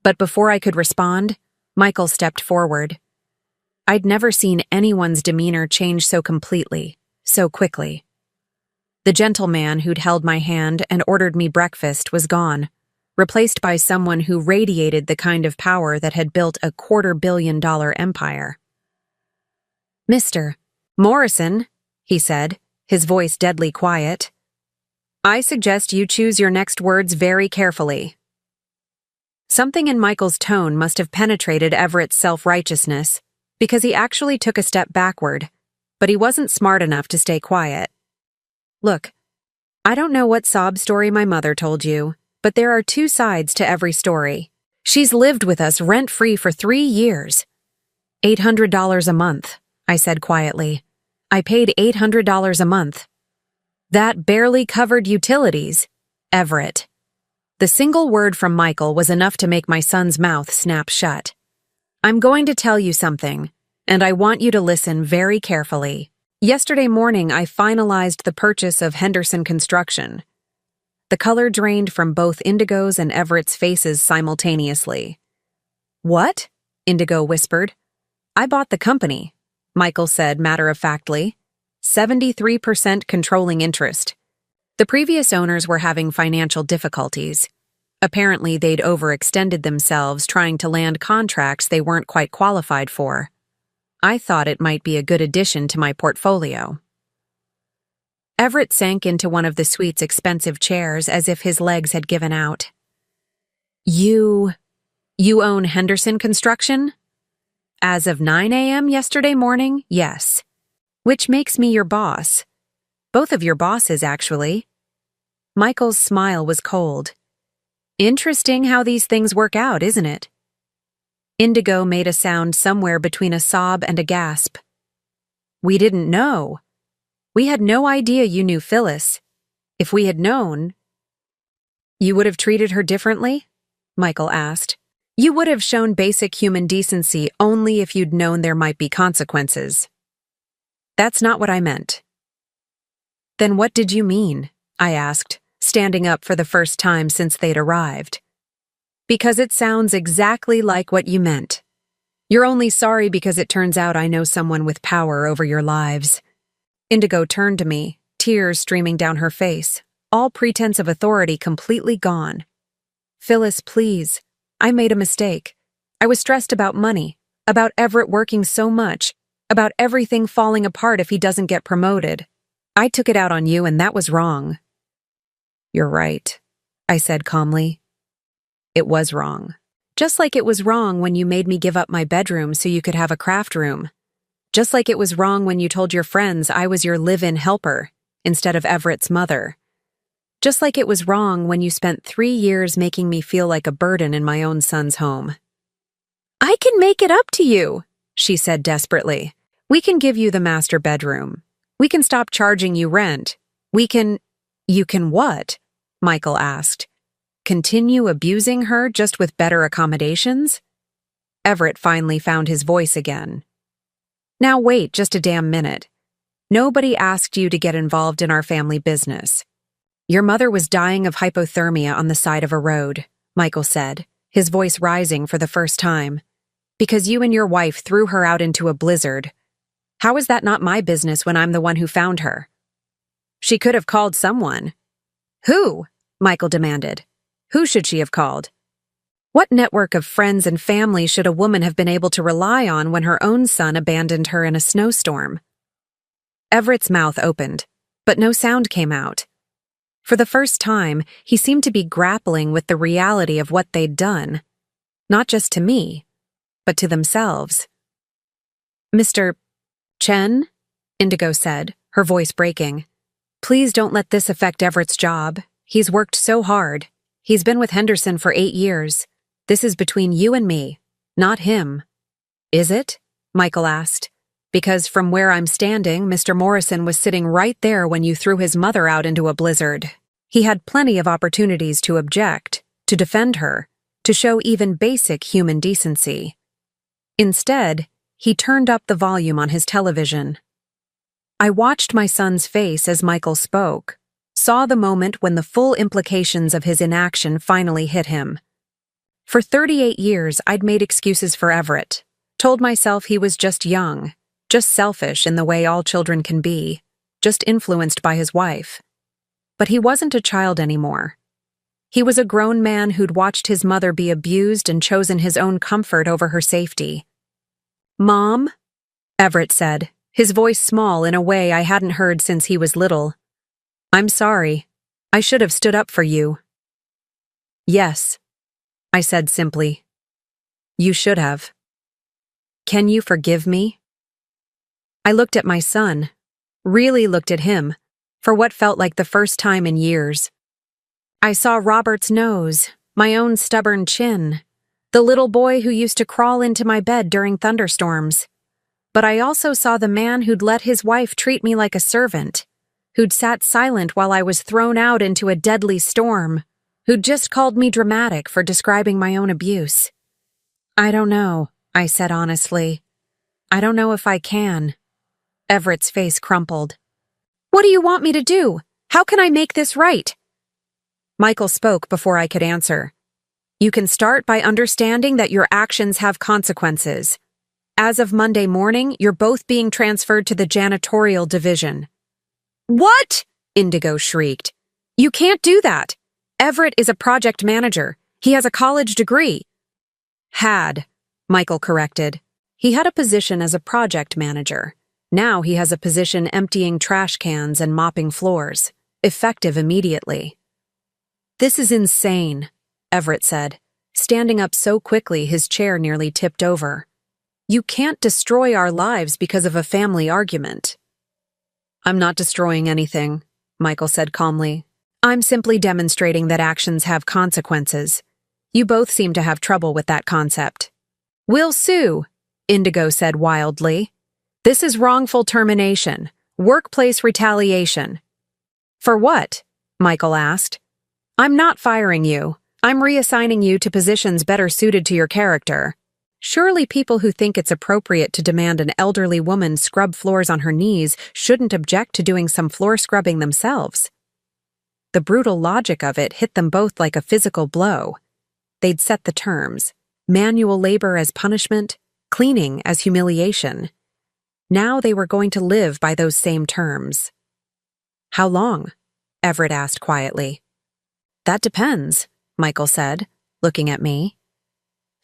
but before I could respond, Michael stepped forward. I'd never seen anyone's demeanor change so completely, so quickly. The gentleman who'd held my hand and ordered me breakfast was gone, replaced by someone who radiated the kind of power that had built a $250 million empire. Mr. Morrison, he said, his voice deadly quiet. I suggest you choose your next words very carefully. Something in Michael's tone must have penetrated Everett's self-righteousness, because he actually took a step backward, but he wasn't smart enough to stay quiet. Look, I don't know what sob story my mother told you, but there are two sides to every story. She's lived with us rent-free for 3 years. $800 a month, I said quietly. I paid $800 a month. That barely covered utilities, Everett. The single word from Michael was enough to make my son's mouth snap shut. I'm going to tell you something, and I want you to listen very carefully. Yesterday morning, I finalized the purchase of Henderson Construction. The color drained from both Indigo's and Everett's faces simultaneously. "What?" Indigo whispered. "I bought the company," Michael said matter-of-factly. 73% controlling interest. The previous owners were having financial difficulties. Apparently, they'd overextended themselves trying to land contracts they weren't quite qualified for. I thought it might be a good addition to my portfolio. Everett sank into one of the suite's expensive chairs as if his legs had given out. You own Henderson Construction?" "As of 9 a.m. yesterday morning, yes. Which makes me your boss. Both of your bosses, actually." Michael's smile was cold. "Interesting how these things work out, isn't it?" Indigo made a sound somewhere between a sob and a gasp. "We didn't know. We had no idea you knew Phyllis. If we had known—" "You would have treated her differently?" Michael asked. "You would have shown basic human decency only if you'd known there might be consequences." "That's not what I meant." "Then what did you mean?" I asked, standing up for the first time since they'd arrived. "Because it sounds exactly like what you meant. You're only sorry because it turns out I know someone with power over your lives." Indigo turned to me, tears streaming down her face, all pretense of authority completely gone. "Phyllis, please. I made a mistake. I was stressed about money, about Everett working so much, about everything falling apart if he doesn't get promoted. I took it out on you and that was wrong." "You're right," I said calmly. "It was wrong. Just like it was wrong when you made me give up my bedroom so you could have a craft room. Just like it was wrong when you told your friends I was your live-in helper instead of Everett's mother. Just like it was wrong when you spent 3 years making me feel like a burden in my own son's home." "I can make it up to you," she said desperately. "We can give you the master bedroom. We can stop charging you rent. We can—" "You can what?" Michael asked. "Continue abusing her just with better accommodations?" Everett finally found his voice again. "Now wait just a damn minute. Nobody asked you to get involved in our family business. Your mother was dying of hypothermia on the side of a road," Michael said, his voice rising for the first time, "because you and your wife threw her out into a blizzard. How is that not my business when I'm the one who found her?" "She could have called someone." "Who?" Michael demanded. "Who should she have called? What network of friends and family should a woman have been able to rely on when her own son abandoned her in a snowstorm?" Everett's mouth opened, but no sound came out. For the first time, he seemed to be grappling with the reality of what they'd done, not just to me, but to themselves. "Mr. Chen?" Indigo said, her voice breaking. "Please don't let this affect Everett's job. He's worked so hard. He's been with Henderson for 8 years. This is between you and me, not him." "Is it?" Michael asked. "Because from where I'm standing, Mr. Morrison was sitting right there when you threw his mother out into a blizzard. He had plenty of opportunities to object, to defend her, to show even basic human decency. Instead, he turned up the volume on his television." I watched my son's face as Michael spoke, saw the moment when the full implications of his inaction finally hit him. For 38 years, I'd made excuses for Everett, told myself he was just young, just selfish in the way all children can be, just influenced by his wife. But he wasn't a child anymore. He was a grown man who'd watched his mother be abused and chosen his own comfort over her safety. "Mom?" Everett said, his voice small in a way I hadn't heard since he was little. "I'm sorry. I should have stood up for you." "Yes," I said simply. "You should have. Can you forgive me?" I looked at my son, really looked at him, for what felt like the first time in years. I saw Robert's nose, my own stubborn chin, the little boy who used to crawl into my bed during thunderstorms. But I also saw the man who'd let his wife treat me like a servant, who'd sat silent while I was thrown out into a deadly storm, who'd just called me dramatic for describing my own abuse. "I don't know," I said honestly. "I don't know if I can." Everett's face crumpled. "What do you want me to do? How can I make this right?" Michael spoke before I could answer. You can start by understanding that your actions have consequences. As of Monday morning, you're both being transferred to the janitorial division. What? Indigo shrieked. You can't do that. Everett is a project manager. He has a college degree. Had, Michael corrected. He had a position as a project manager. Now he has a position emptying trash cans and mopping floors, effective immediately. This is insane, Everett said, standing up so quickly his chair nearly tipped over. You can't destroy our lives because of a family argument. I'm not destroying anything, Michael said calmly. I'm simply demonstrating that actions have consequences. You both seem to have trouble with that concept. We'll sue, Indigo said wildly. This is wrongful termination, workplace retaliation. For what? Michael asked. I'm not firing you. I'm reassigning you to positions better suited to your character. Surely people who think it's appropriate to demand an elderly woman scrub floors on her knees shouldn't object to doing some floor scrubbing themselves. The brutal logic of it hit them both like a physical blow. They'd set the terms: manual labor as punishment, cleaning as humiliation. Now they were going to live by those same terms. How long? Everett asked quietly. That depends, Michael said, looking at me.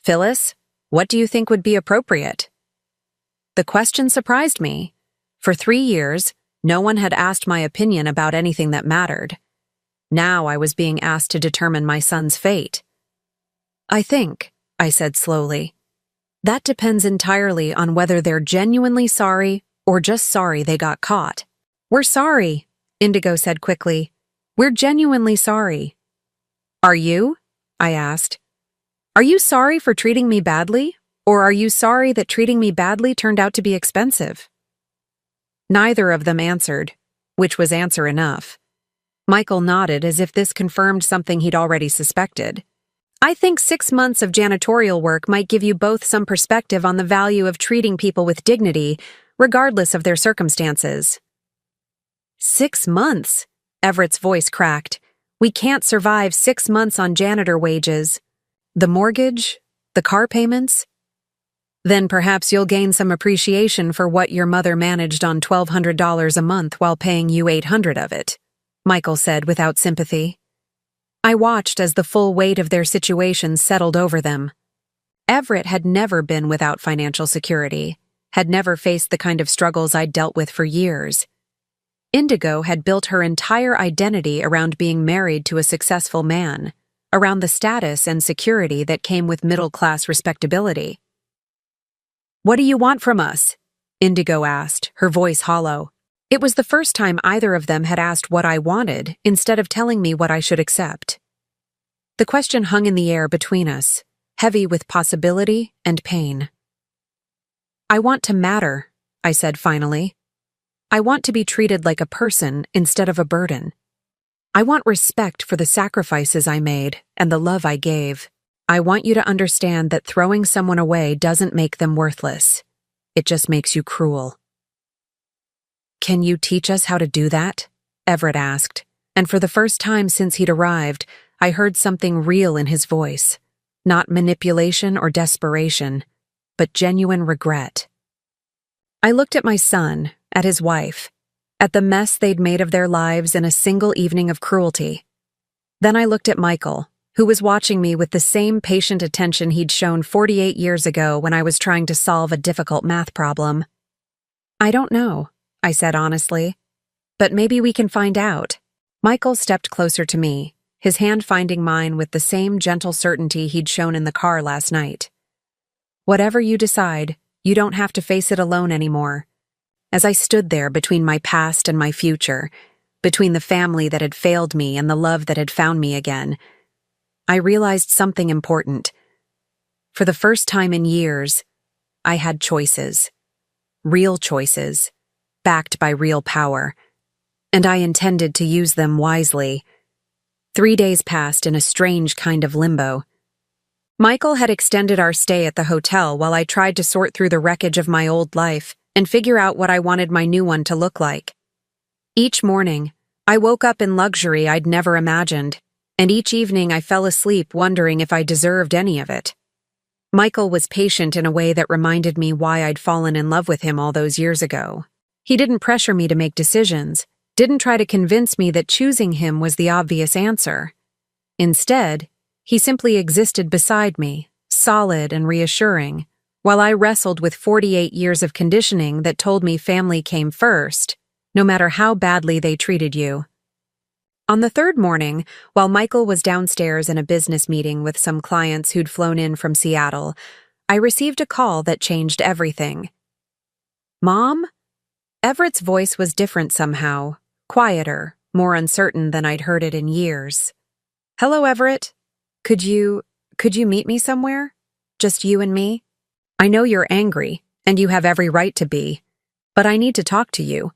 Phyllis, what do you think would be appropriate? The question surprised me. For 3 years, no one had asked my opinion about anything that mattered. Now I was being asked to determine my son's fate. I think, I said slowly, that depends entirely on whether they're genuinely sorry or just sorry they got caught. We're sorry, Indigo said quickly. We're genuinely sorry. Are you? I asked. Are you sorry for treating me badly, or are you sorry that treating me badly turned out to be expensive? Neither of them answered, which was answer enough. Michael nodded as if this confirmed something he'd already suspected. I think 6 months of janitorial work might give you both some perspective on the value of treating people with dignity, regardless of their circumstances. 6 months? Everett's voice cracked. We can't survive 6 months on janitor wages. The mortgage? The car payments? Then perhaps you'll gain some appreciation for what your mother managed on $1,200 a month while paying you $800 of it, Michael said without sympathy. I watched as the full weight of their situation settled over them. Everett had never been without financial security, had never faced the kind of struggles I'd dealt with for years. Indigo had built her entire identity around being married to a successful man, around the status and security that came with middle-class respectability. What do you want from us? Indigo asked, her voice hollow. It was the first time either of them had asked what I wanted instead of telling me what I should accept. The question hung in the air between us, heavy with possibility and pain. I want to matter, I said finally. I want to be treated like a person instead of a burden. I want respect for the sacrifices I made and the love I gave. I want you to understand that throwing someone away doesn't make them worthless. It just makes you cruel. Can you teach us how to do that? Everett asked, and for the first time since he'd arrived, I heard something real in his voice. Not manipulation or desperation, but genuine regret. I looked at my son, at his wife, at the mess they'd made of their lives in a single evening of cruelty. Then I looked at Michael, who was watching me with the same patient attention he'd shown 48 years ago when I was trying to solve a difficult math problem. I don't know, I said honestly, but maybe we can find out. Michael stepped closer to me, his hand finding mine with the same gentle certainty he'd shown in the car last night. Whatever you decide, you don't have to face it alone anymore. As I stood there between my past and my future, between the family that had failed me and the love that had found me again, I realized something important. For the first time in years, I had choices. Real choices, backed by real power, and I intended to use them wisely. 3 days passed in a strange kind of limbo. Michael had extended our stay at the hotel while I tried to sort through the wreckage of my old life and figure out what I wanted my new one to look like. Each morning, I woke up in luxury I'd never imagined. And each evening I fell asleep wondering if I deserved any of it. Michael was patient in a way that reminded me why I'd fallen in love with him all those years ago. He didn't pressure me to make decisions, didn't try to convince me that choosing him was the obvious answer. Instead, he simply existed beside me, solid and reassuring, while I wrestled with 48 years of conditioning that told me family came first, no matter how badly they treated you. On the third morning, while Michael was downstairs in a business meeting with some clients who'd flown in from Seattle, I received a call that changed everything. "Mom?" Everett's voice was different somehow, quieter, more uncertain than I'd heard it in years. "Hello, Everett. Could you meet me somewhere? Just you and me? I know you're angry, and you have every right to be, but I need to talk to you.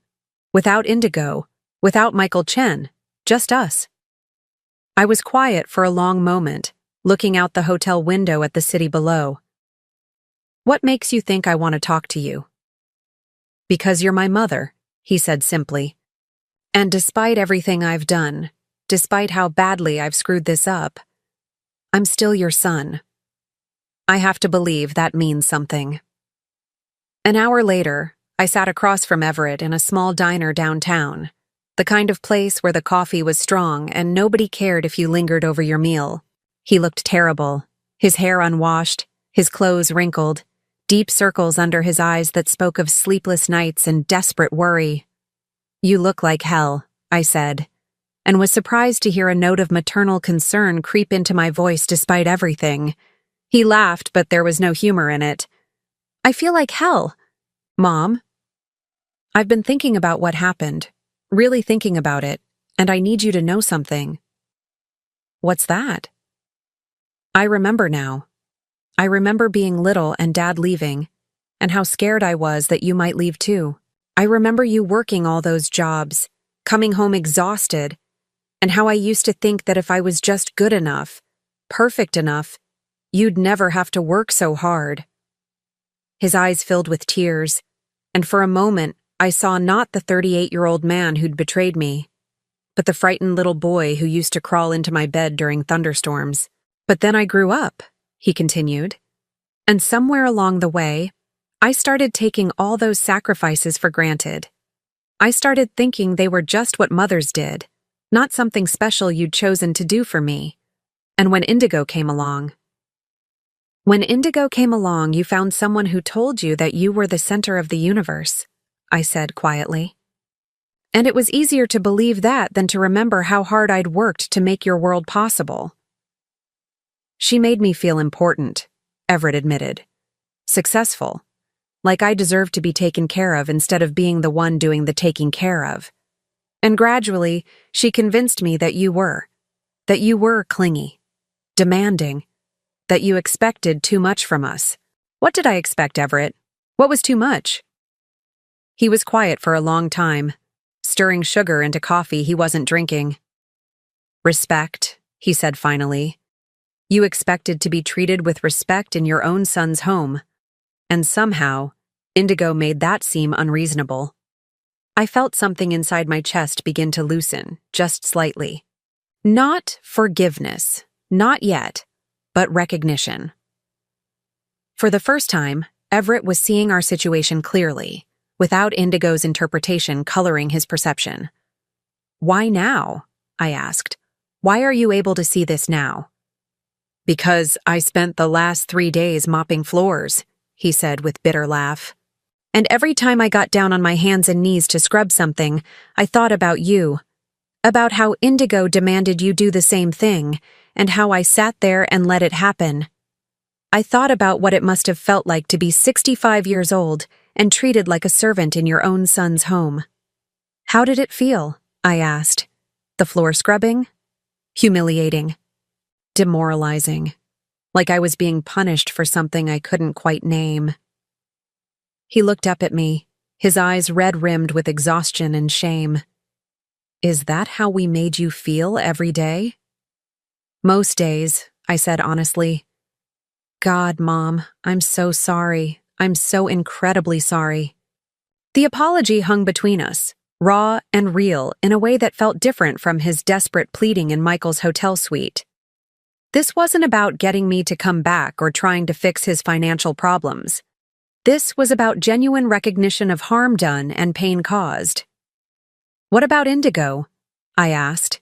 Without Indigo, without Michael Chen, just us." I was quiet for a long moment, looking out the hotel window at the city below. "What makes you think I want to talk to you?" "Because you're my mother," he said simply. "And despite everything I've done, despite how badly I've screwed this up, I'm still your son. I have to believe that means something." An hour later, I sat across from Everett in a small diner downtown, the kind of place where the coffee was strong and nobody cared if you lingered over your meal. He looked terrible, his hair unwashed, his clothes wrinkled, deep circles under his eyes that spoke of sleepless nights and desperate worry. "You look like hell," I said, and was surprised to hear a note of maternal concern creep into my voice despite everything. He laughed, but there was no humor in it. "I feel like hell, Mom. I've been thinking about what happened, really thinking about it, and I need you to know something." "What's that?" "I remember now. I remember being little and Dad leaving, and how scared I was that you might leave too. I remember you working all those jobs, coming home exhausted, and how I used to think that if I was just good enough, perfect enough, you'd never have to work so hard." His eyes filled with tears, and for a moment I saw not the 38-year-old man who'd betrayed me, but the frightened little boy who used to crawl into my bed during thunderstorms. "But then I grew up," he continued, "and somewhere along the way, I started taking all those sacrifices for granted. I started thinking they were just what mothers did, not something special you'd chosen to do for me. And when Indigo came along, you found someone who told you that you were the center of the universe," I said quietly. "And it was easier to believe that than to remember how hard I'd worked to make your world possible." "She made me feel important," Everett admitted. "Successful. Like I deserved to be taken care of instead of being the one doing the taking care of. And gradually, she convinced me that you were clingy, demanding, that you expected too much from us." "What did I expect, Everett? What was too much?" He was quiet for a long time, stirring sugar into coffee he wasn't drinking. "Respect," he said finally. "You expected to be treated with respect in your own son's home, and somehow, Indigo made that seem unreasonable." I felt something inside my chest begin to loosen, just slightly. Not forgiveness, not yet, but recognition. For the first time, Everett was seeing our situation clearly, without Indigo's interpretation coloring his perception. "Why now?" I asked. "Why are you able to see this now?" "Because I spent the last 3 days mopping floors," he said with bitter laugh. "And every time I got down on my hands and knees to scrub something, I thought about you, about how Indigo demanded you do the same thing, and how I sat there and let it happen. I thought about what it must have felt like to be 65 years old and treated like a servant in your own son's home." "How did it feel?" I asked. "The floor scrubbing?" "Humiliating. Demoralizing. Like I was being punished for something I couldn't quite name." He looked up at me, his eyes red-rimmed with exhaustion and shame. "Is that how we made you feel every day?" "Most days," I said honestly. "God, Mom, I'm so sorry. I'm so incredibly sorry." The apology hung between us, raw and real in a way that felt different from his desperate pleading in Michael's hotel suite. This wasn't about getting me to come back or trying to fix his financial problems. This was about genuine recognition of harm done and pain caused. "What about Indigo?" I asked.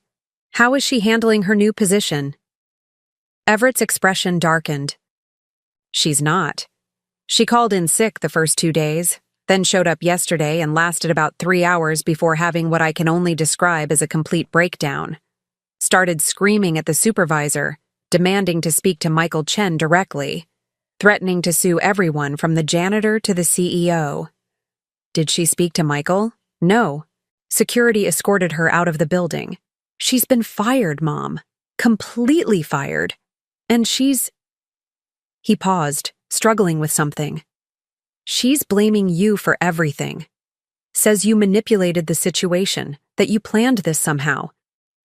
"How is she handling her new position?" Everett's expression darkened. "She's not. She called in sick the first 2 days, then showed up yesterday and lasted about 3 hours before having what I can only describe as a complete breakdown. Started screaming at the supervisor, demanding to speak to Michael Chen directly, threatening to sue everyone from the janitor to the CEO. Did she speak to Michael? No. Security escorted her out of the building. She's been fired, Mom. Completely fired. And she's—" He paused, struggling with something. "She's blaming you for everything. Says you manipulated the situation, that you planned this somehow.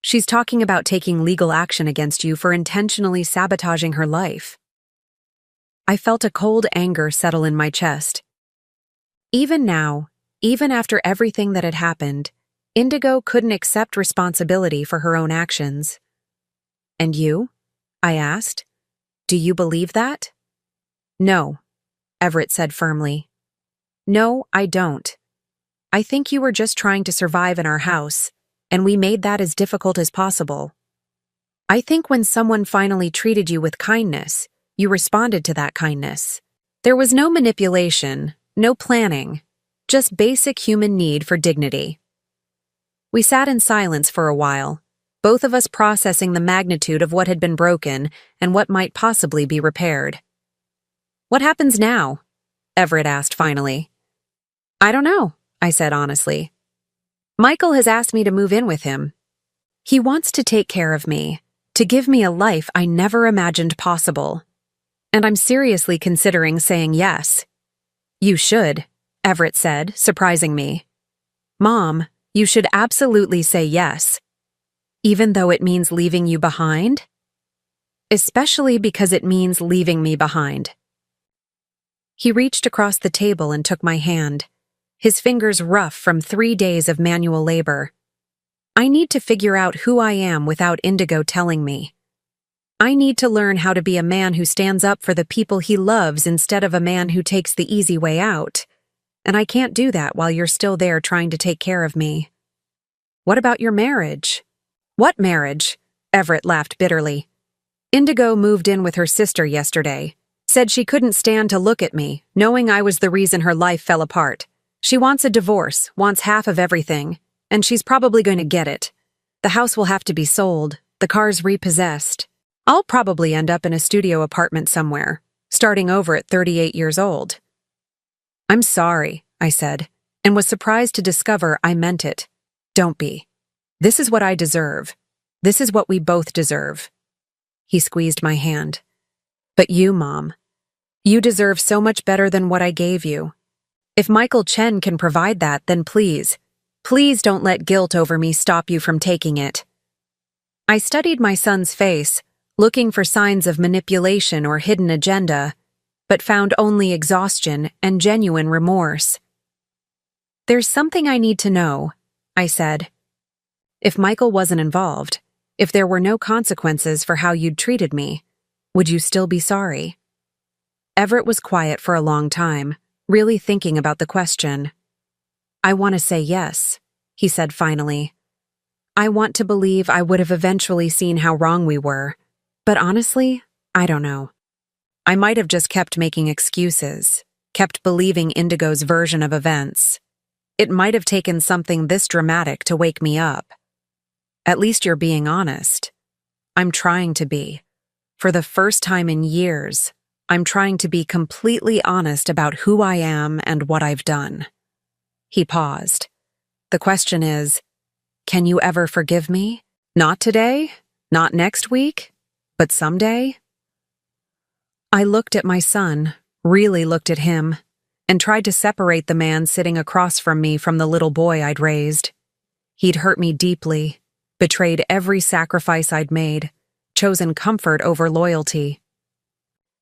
She's talking about taking legal action against you for intentionally sabotaging her life." I felt a cold anger settle in my chest. Even now, even after everything that had happened, Indigo couldn't accept responsibility for her own actions. "And you?" I asked. "Do you believe that?" "No," Everett said firmly. "No, I don't. I think you were just trying to survive in our house, and we made that as difficult as possible. I think when someone finally treated you with kindness, you responded to that kindness. There was no manipulation, no planning, just basic human need for dignity." We sat in silence for a while, both of us processing the magnitude of what had been broken and what might possibly be repaired. "What happens now?" Everett asked finally. "I don't know," I said honestly. "Michael has asked me to move in with him. He wants to take care of me, to give me a life I never imagined possible. And I'm seriously considering saying yes." "You should," Everett said, surprising me. "Mom, you should absolutely say yes. Even though it means leaving you behind?" "Especially because it means leaving me behind." He reached across the table and took my hand, his fingers rough from 3 days of manual labor. "I need to figure out who I am without Indigo telling me. I need to learn how to be a man who stands up for the people he loves instead of a man who takes the easy way out. And I can't do that while you're still there trying to take care of me." "What about your marriage?" "What marriage?" Everett laughed bitterly. "Indigo moved in with her sister yesterday. Said she couldn't stand to look at me, knowing I was the reason her life fell apart. She wants a divorce, wants half of everything, and she's probably going to get it. The house will have to be sold, the car's repossessed. I'll probably end up in a studio apartment somewhere, starting over at 38 years old." "I'm sorry," I said, and was surprised to discover I meant it. "Don't be. This is what I deserve. This is what we both deserve." He squeezed my hand. "But you, Mom, you deserve so much better than what I gave you. If Michael Chen can provide that, then please, please don't let guilt over me stop you from taking it." I studied my son's face, looking for signs of manipulation or hidden agenda, but found only exhaustion and genuine remorse. "There's something I need to know," I said. "If Michael wasn't involved, if there were no consequences for how you'd treated me, would you still be sorry?" Everett was quiet for a long time, really thinking about the question. "I want to say yes," he said finally. "I want to believe I would have eventually seen how wrong we were. But honestly, I don't know. I might have just kept making excuses, kept believing Indigo's version of events. It might have taken something this dramatic to wake me up. At least you're being honest." "I'm trying to be. For the first time in years, I'm trying to be completely honest about who I am and what I've done." He paused. "The question is, can you ever forgive me? Not today, not next week, but someday?" I looked at my son, really looked at him, and tried to separate the man sitting across from me from the little boy I'd raised. He'd hurt me deeply, betrayed every sacrifice I'd made, chosen comfort over loyalty.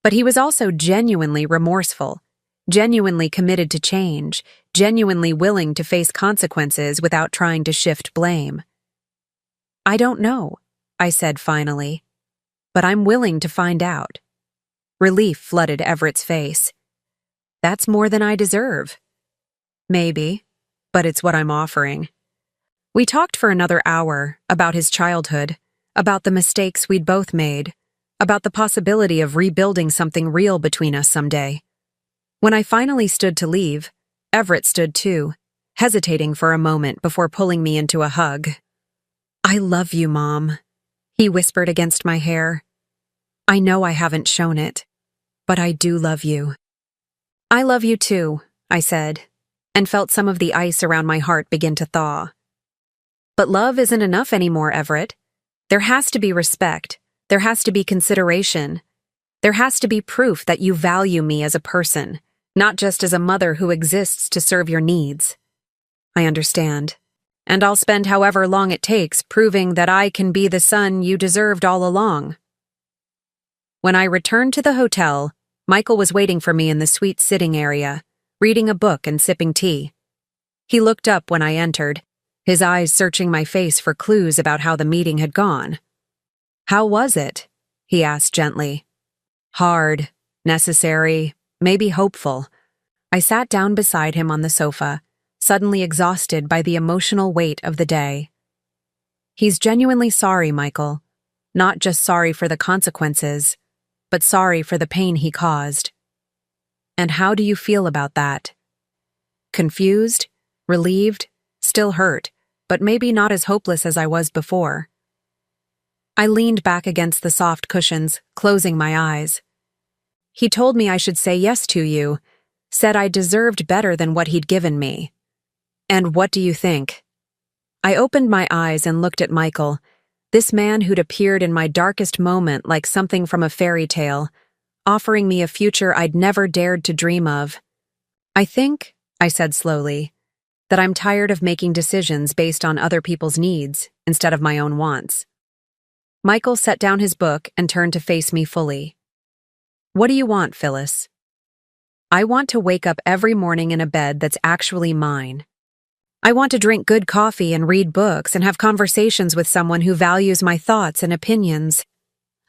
But he was also genuinely remorseful. genuinely committed to change, genuinely willing to face consequences without trying to shift blame. I don't know, I said finally, but I'm willing to find out. Relief flooded Everett's face. That's more than I deserve. Maybe, but it's what I'm offering. We talked for another hour about his childhood, about the mistakes we'd both made, about the possibility of rebuilding something real between us someday. When I finally stood to leave, Everett stood too, hesitating for a moment before pulling me into a hug. I love you, Mom, he whispered against my hair. I know I haven't shown it, but I do love you. I love you too, I said, and felt some of the ice around my heart begin to thaw. But love isn't enough anymore, Everett. There has to be respect. There has to be consideration. There has to be proof that you value me as a person, not just as a mother who exists to serve your needs. I understand. And I'll spend however long it takes proving that I can be the son you deserved all along. When I returned to the hotel, Michael was waiting for me in the suite sitting area, reading a book and sipping tea. He looked up when I entered, his eyes searching my face for clues about how the meeting had gone. How was it? He asked gently. Hard, necessary, maybe hopeful. I sat down beside him on the sofa, suddenly exhausted by the emotional weight of the day. He's genuinely sorry, Michael. Not just sorry for the consequences, but sorry for the pain he caused. And how do you feel about that? Confused, relieved, still hurt, but maybe not as hopeless as I was before. I leaned back against the soft cushions, closing my eyes. He told me I should say yes to you, said I deserved better than what he'd given me. And what do you think? I opened my eyes and looked at Michael, this man who'd appeared in my darkest moment like something from a fairy tale, offering me a future I'd never dared to dream of. I think, I said slowly, that I'm tired of making decisions based on other people's needs instead of my own wants. Michael set down his book and turned to face me fully. What do you want, Phyllis? I want to wake up every morning in a bed that's actually mine. I want to drink good coffee and read books and have conversations with someone who values my thoughts and opinions.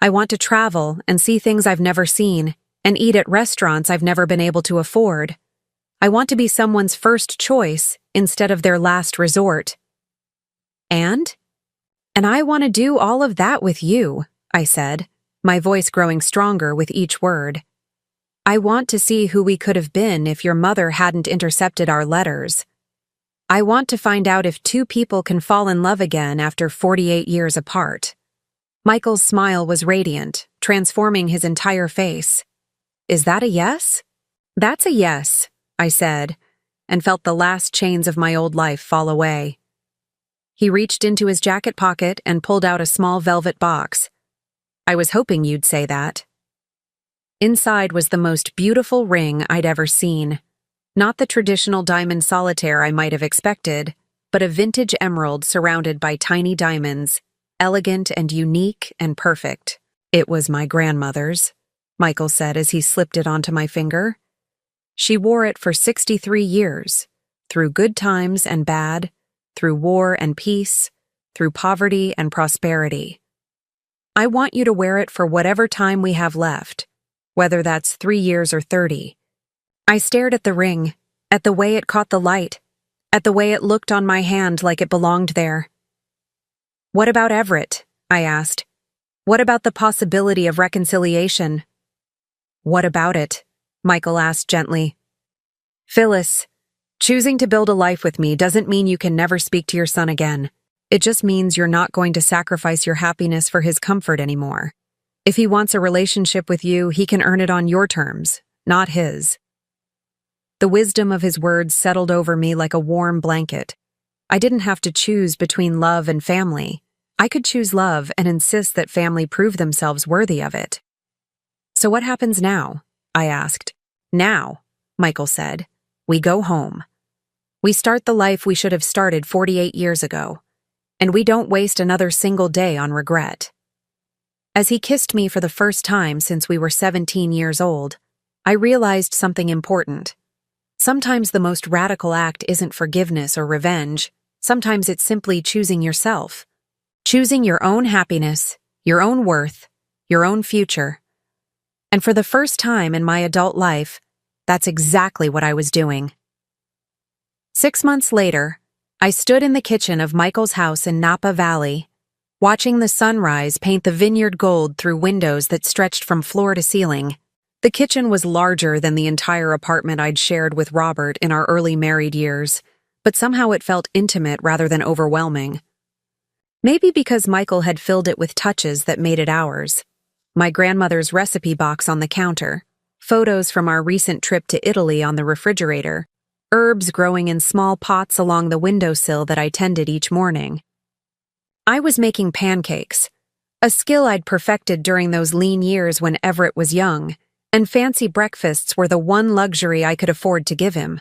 I want to travel and see things I've never seen and eat at restaurants I've never been able to afford. I want to be someone's first choice instead of their last resort. And I want to do all of that with you, I said, my voice growing stronger with each word. I want to see who we could have been if your mother hadn't intercepted our letters. I want to find out if two people can fall in love again after 48 years apart. Michael's smile was radiant, transforming his entire face. Is that a yes? That's a yes, I said, and felt the last chains of my old life fall away. He reached into his jacket pocket and pulled out a small velvet box. I was hoping you'd say that. Inside was the most beautiful ring I'd ever seen. Not the traditional diamond solitaire I might have expected, but a vintage emerald surrounded by tiny diamonds, elegant and unique and perfect. It was my grandmother's, Michael said as he slipped it onto my finger. She wore it for 63 years, through good times and bad, through war and peace, through poverty and prosperity. I want you to wear it for whatever time we have left, whether that's 3 years or 30. I stared at the ring, at the way it caught the light, at the way it looked on my hand like it belonged there. What about Everett? I asked. What about the possibility of reconciliation? What about it? Michael asked gently. Phyllis, choosing to build a life with me doesn't mean you can never speak to your son again. It just means you're not going to sacrifice your happiness for his comfort anymore. If he wants a relationship with you, he can earn it on your terms, not his. The wisdom of his words settled over me like a warm blanket. I didn't have to choose between love and family. I could choose love and insist that family prove themselves worthy of it. So what happens now? I asked. Now, Michael said, we go home. We start the life we should have started 48 years ago. And we don't waste another single day on regret. As he kissed me for the first time since we were 17 years old, I realized something important. Sometimes the most radical act isn't forgiveness or revenge. Sometimes it's simply choosing yourself. Choosing your own happiness, your own worth, your own future. And for the first time in my adult life, that's exactly what I was doing. 6 months later, I stood in the kitchen of Michael's house in Napa Valley, watching the sunrise paint the vineyard gold through windows that stretched from floor to ceiling. The kitchen was larger than the entire apartment I'd shared with Robert in our early married years, but somehow it felt intimate rather than overwhelming. Maybe because Michael had filled it with touches that made it ours. My grandmother's recipe box on the counter, photos from our recent trip to Italy on the refrigerator, herbs growing in small pots along the windowsill that I tended each morning. I was making pancakes, a skill I'd perfected during those lean years when Everett was young, and fancy breakfasts were the one luxury I could afford to give him.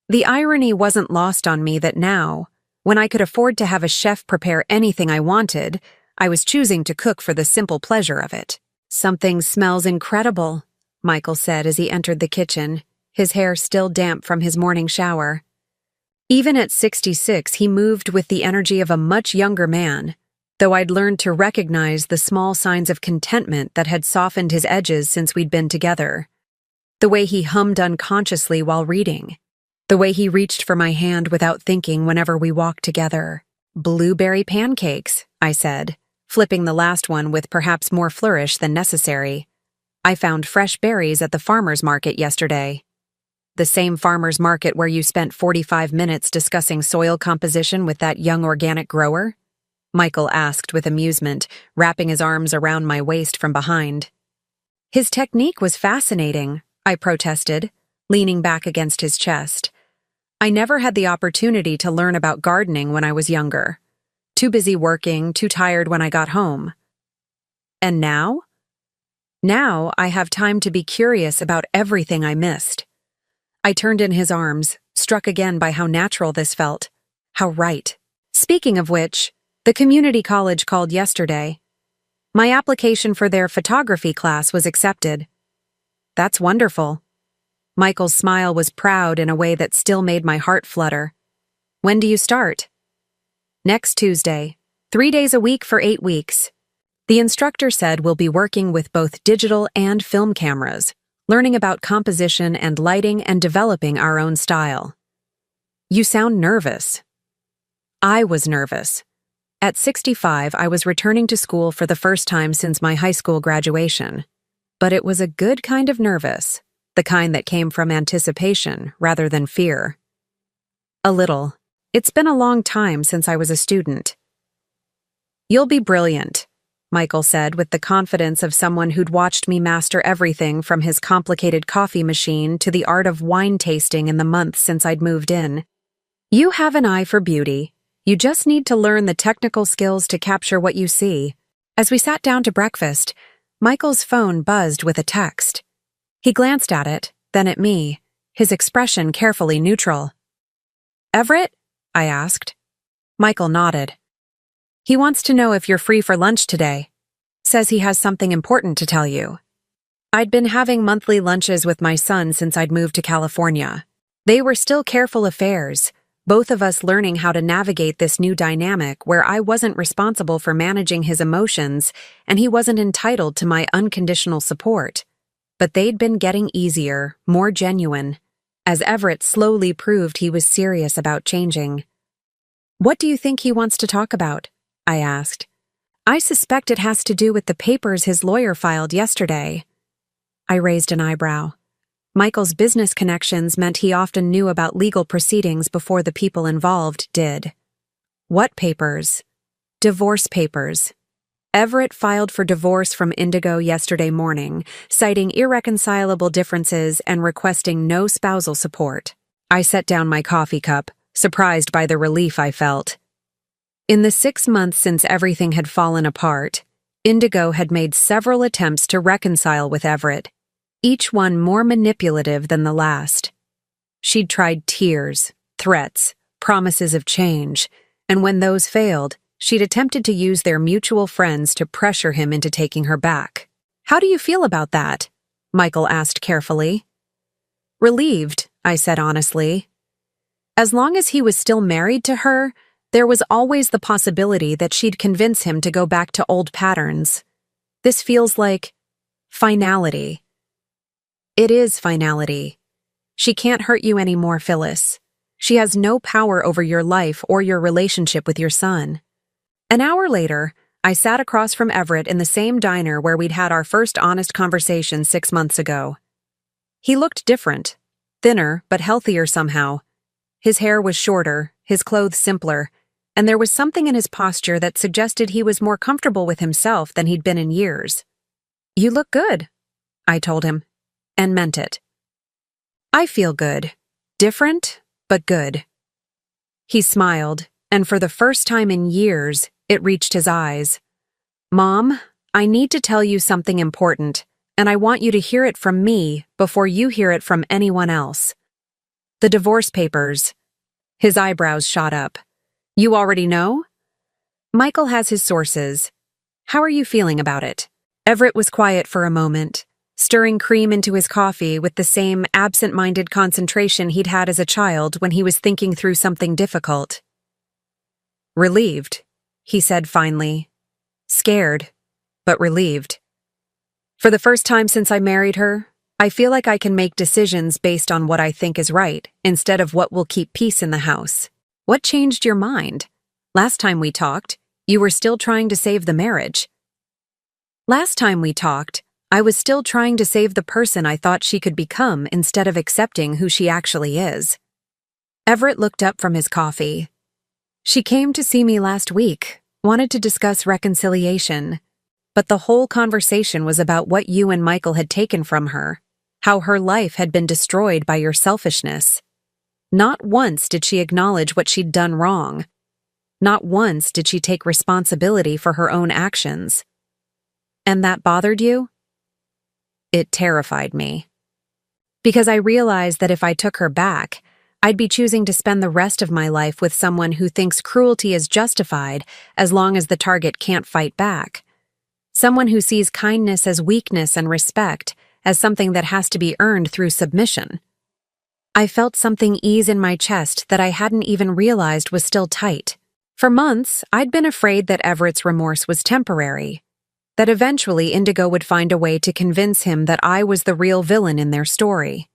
The irony wasn't lost on me that now, when I could afford to have a chef prepare anything I wanted, I was choosing to cook for the simple pleasure of it. "Something smells incredible," Michael said as he entered the kitchen, his hair still damp from his morning shower. Even at 66, he moved with the energy of a much younger man, though I'd learned to recognize the small signs of contentment that had softened his edges since we'd been together. The way he hummed unconsciously while reading. The way he reached for my hand without thinking whenever we walked together. "Blueberry pancakes," I said, flipping the last one with perhaps more flourish than necessary. "I found fresh berries at the farmer's market yesterday." "The same farmer's market where you spent 45 minutes discussing soil composition with that young organic grower?" Michael asked with amusement, wrapping his arms around my waist from behind. "His technique was fascinating," I protested, leaning back against his chest. "I never had the opportunity to learn about gardening when I was younger. Too busy working, too tired when I got home. And now? Now I have time to be curious about everything I missed." I turned in his arms, struck again by how natural this felt. How right. Speaking of which, the community college called yesterday. My application for their photography class was accepted. "That's wonderful." Michael's smile was proud in a way that still made my heart flutter. "When do you start?" "Next Tuesday, 3 days a week for 8 weeks. The instructor said we'll be working with both digital and film cameras, learning about composition and lighting and developing our own style." "You sound nervous." I was nervous. At 65, I was returning to school for the first time since my high school graduation. But it was a good kind of nervous, the kind that came from anticipation rather than fear. "A little. It's been a long time since I was a student." "You'll be brilliant," Michael said with the confidence of someone who'd watched me master everything from his complicated coffee machine to the art of wine tasting in the months since I'd moved in. "You have an eye for beauty. You just need to learn the technical skills to capture what you see." As we sat down to breakfast, Michael's phone buzzed with a text. He glanced at it, then at me, his expression carefully neutral. "Everett?" I asked. Michael nodded. "He wants to know if you're free for lunch today. Says he has something important to tell you." I'd been having monthly lunches with my son since I'd moved to California. They were still careful affairs, both of us learning how to navigate this new dynamic where I wasn't responsible for managing his emotions and he wasn't entitled to my unconditional support. But they'd been getting easier, more genuine, as Everett slowly proved he was serious about changing. "What do you think he wants to talk about?" I asked. "I suspect it has to do with the papers his lawyer filed yesterday." I raised an eyebrow. Michael's business connections meant he often knew about legal proceedings before the people involved did. "What papers?" "Divorce papers. Everett filed for divorce from Indigo yesterday morning, citing irreconcilable differences and requesting no spousal support." I set down my coffee cup, surprised by the relief I felt. In the 6 months since everything had fallen apart, Indigo had made several attempts to reconcile with Everett, each one more manipulative than the last. She'd tried tears, threats, promises of change, and when those failed, she'd attempted to use their mutual friends to pressure him into taking her back. "How do you feel about that?" Michael asked carefully. Relieved, I said honestly. As long as he was still married to her, there was always the possibility that she'd convince him to go back to old patterns. This feels like finality. It is finality. She can't hurt you anymore, Phyllis. She has no power over your life or your relationship with your son. An hour later, I sat across from Everett in the same diner where we'd had our first honest conversation 6 months ago. He looked different, thinner but healthier somehow. His hair was shorter, his clothes simpler, and there was something in his posture that suggested he was more comfortable with himself than he'd been in years. "You look good," I told him, and meant it. "I feel good. Different, but good." He smiled, and for the first time in years, it reached his eyes. "Mom, I need to tell you something important, and I want you to hear it from me before you hear it from anyone else. The divorce papers." His eyebrows shot up. "You already know?" "Michael has his sources. How are you feeling about it?" Everett was quiet for a moment, stirring cream into his coffee with the same absent-minded concentration he'd had as a child when he was thinking through something difficult. "Relieved," he said finally. "Scared, but relieved. For the first time since I married her, I feel like I can make decisions based on what I think is right, instead of what will keep peace in the house." "What changed your mind? Last time we talked, you were still trying to save the marriage." "Last time we talked, I was still trying to save the person I thought she could become instead of accepting who she actually is." Everett looked up from his coffee. "She came to see me last week, wanted to discuss reconciliation. But the whole conversation was about what you and Michael had taken from her, how her life had been destroyed by your selfishness. Not once did she acknowledge what she'd done wrong. Not once did she take responsibility for her own actions. And that bothered you?" It terrified me. Because I realized that if I took her back, I'd be choosing to spend the rest of my life with someone who thinks cruelty is justified as long as the target can't fight back. Someone who sees kindness as weakness and respect as something that has to be earned through submission. I felt something ease in my chest that I hadn't even realized was still tight. For months, I'd been afraid that Everett's remorse was temporary, that eventually Indigo would find a way to convince him that I was the real villain in their story.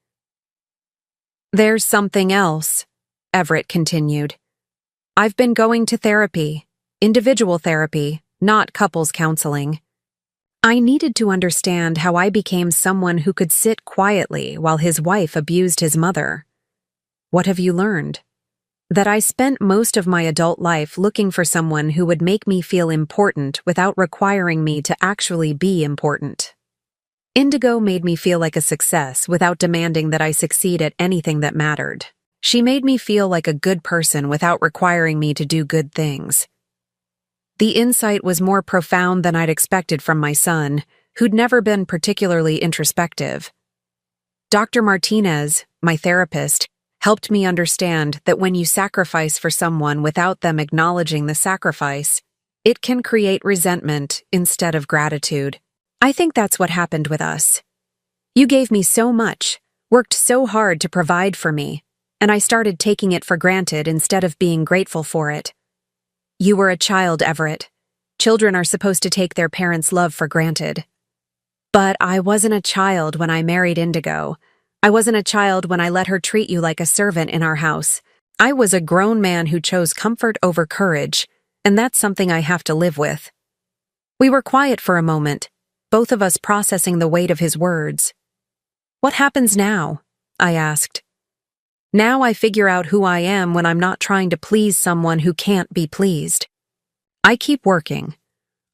"There's something else," Everett continued. "I've been going to therapy, individual therapy, not couples counseling. I needed to understand how I became someone who could sit quietly while his wife abused his mother. What have you learned? That I spent most of my adult life looking for someone who would make me feel important without requiring me to actually be important. Indigo made me feel like a success without demanding that I succeed at anything that mattered. She made me feel like a good person without requiring me to do good things. The insight was more profound than I'd expected from my son, who'd never been particularly introspective. Dr. Martinez, my therapist, helped me understand that when you sacrifice for someone without them acknowledging the sacrifice, it can create resentment instead of gratitude. I think that's what happened with us. You gave me so much, worked so hard to provide for me, and I started taking it for granted instead of being grateful for it. You were a child, Everett. Children are supposed to take their parents' love for granted. But I wasn't a child when I married Indigo. I wasn't a child when I let her treat you like a servant in our house. I was a grown man who chose comfort over courage, and that's something I have to live with." We were quiet for a moment, both of us processing the weight of his words. "What happens now?" I asked. "Now I figure out who I am when I'm not trying to please someone who can't be pleased. I keep working.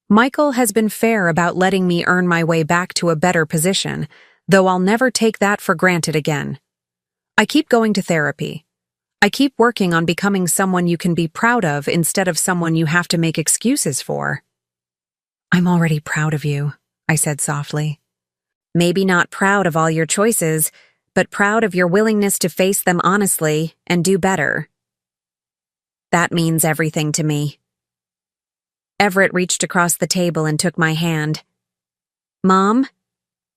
Michael has been fair about letting me earn my way back to a better position, though I'll never take that for granted again. I keep going to therapy. I keep working on becoming someone you can be proud of instead of someone you have to make excuses for." "I'm already proud of you," I said softly. "Maybe not proud of all your choices, but proud of your willingness to face them honestly and do better. That means everything to me." Everett reached across the table and took my hand. "Mom,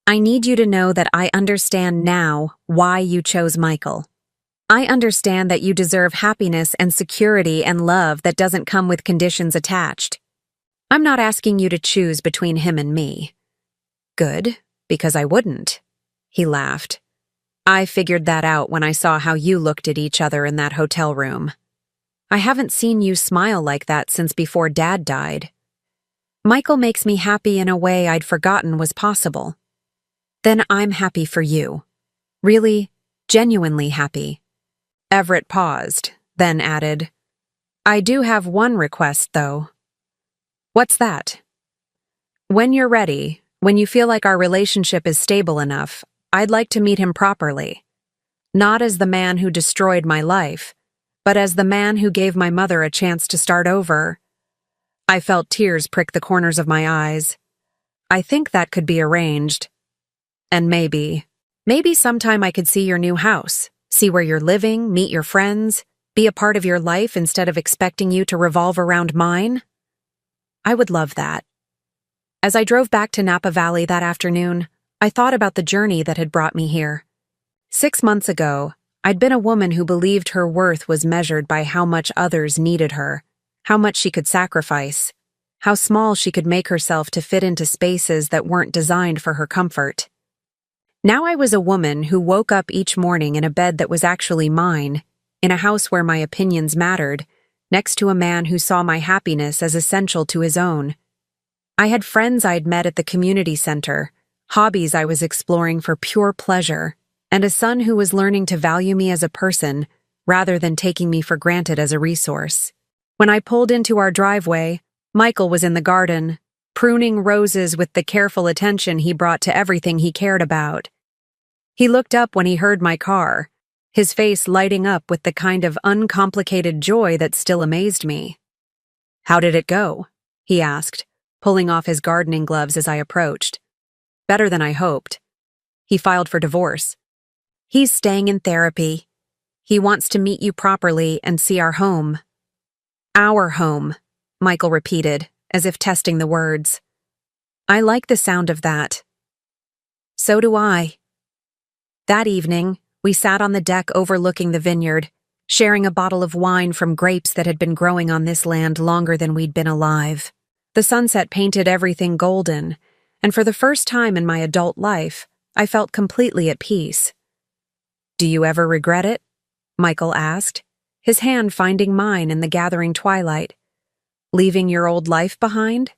I need you to know that I understand now why you chose Michael. I understand that you deserve happiness and security and love that doesn't come with conditions attached. I'm not asking you to choose between him and me. Good, because I wouldn't. He laughed. I figured that out when I saw how you looked at each other in that hotel room. I haven't seen you smile like that since before Dad died. Michael makes me happy in a way I'd forgotten was possible. Then I'm happy for you. Really, genuinely happy. Everett paused, then added, I do have one request, though. What's that? When you're ready, when you feel like our relationship is stable enough, I'd like to meet him properly. Not as the man who destroyed my life, but as the man who gave my mother a chance to start over. I felt tears prick the corners of my eyes. I think that could be arranged. And maybe sometime I could see your new house, see where you're living, meet your friends, be a part of your life instead of expecting you to revolve around mine. I would love that. As I drove back to Napa Valley that afternoon, I thought about the journey that had brought me here. 6 months ago, I'd been a woman who believed her worth was measured by how much others needed her, how much she could sacrifice, how small she could make herself to fit into spaces that weren't designed for her comfort. Now I was a woman who woke up each morning in a bed that was actually mine, in a house where my opinions mattered, next to a man who saw my happiness as essential to his own. I had friends I'd met at the community center, hobbies I was exploring for pure pleasure, and a son who was learning to value me as a person rather than taking me for granted as a resource. When I pulled into our driveway, Michael was in the garden, pruning roses with the careful attention he brought to everything he cared about. He looked up when he heard my car, his face lighting up with the kind of uncomplicated joy that still amazed me. How did it go? He asked, pulling off his gardening gloves as I approached. Better than I hoped. He filed for divorce. He's staying in therapy. He wants to meet you properly and see our home. Our home, Michael repeated, as if testing the words. I like the sound of that. So do I. That evening, we sat on the deck overlooking the vineyard, sharing a bottle of wine from grapes that had been growing on this land longer than we'd been alive. The sunset painted everything golden, and for the first time in my adult life, I felt completely at peace. Do you ever regret it? Michael asked, his hand finding mine in the gathering twilight. Leaving your old life behind?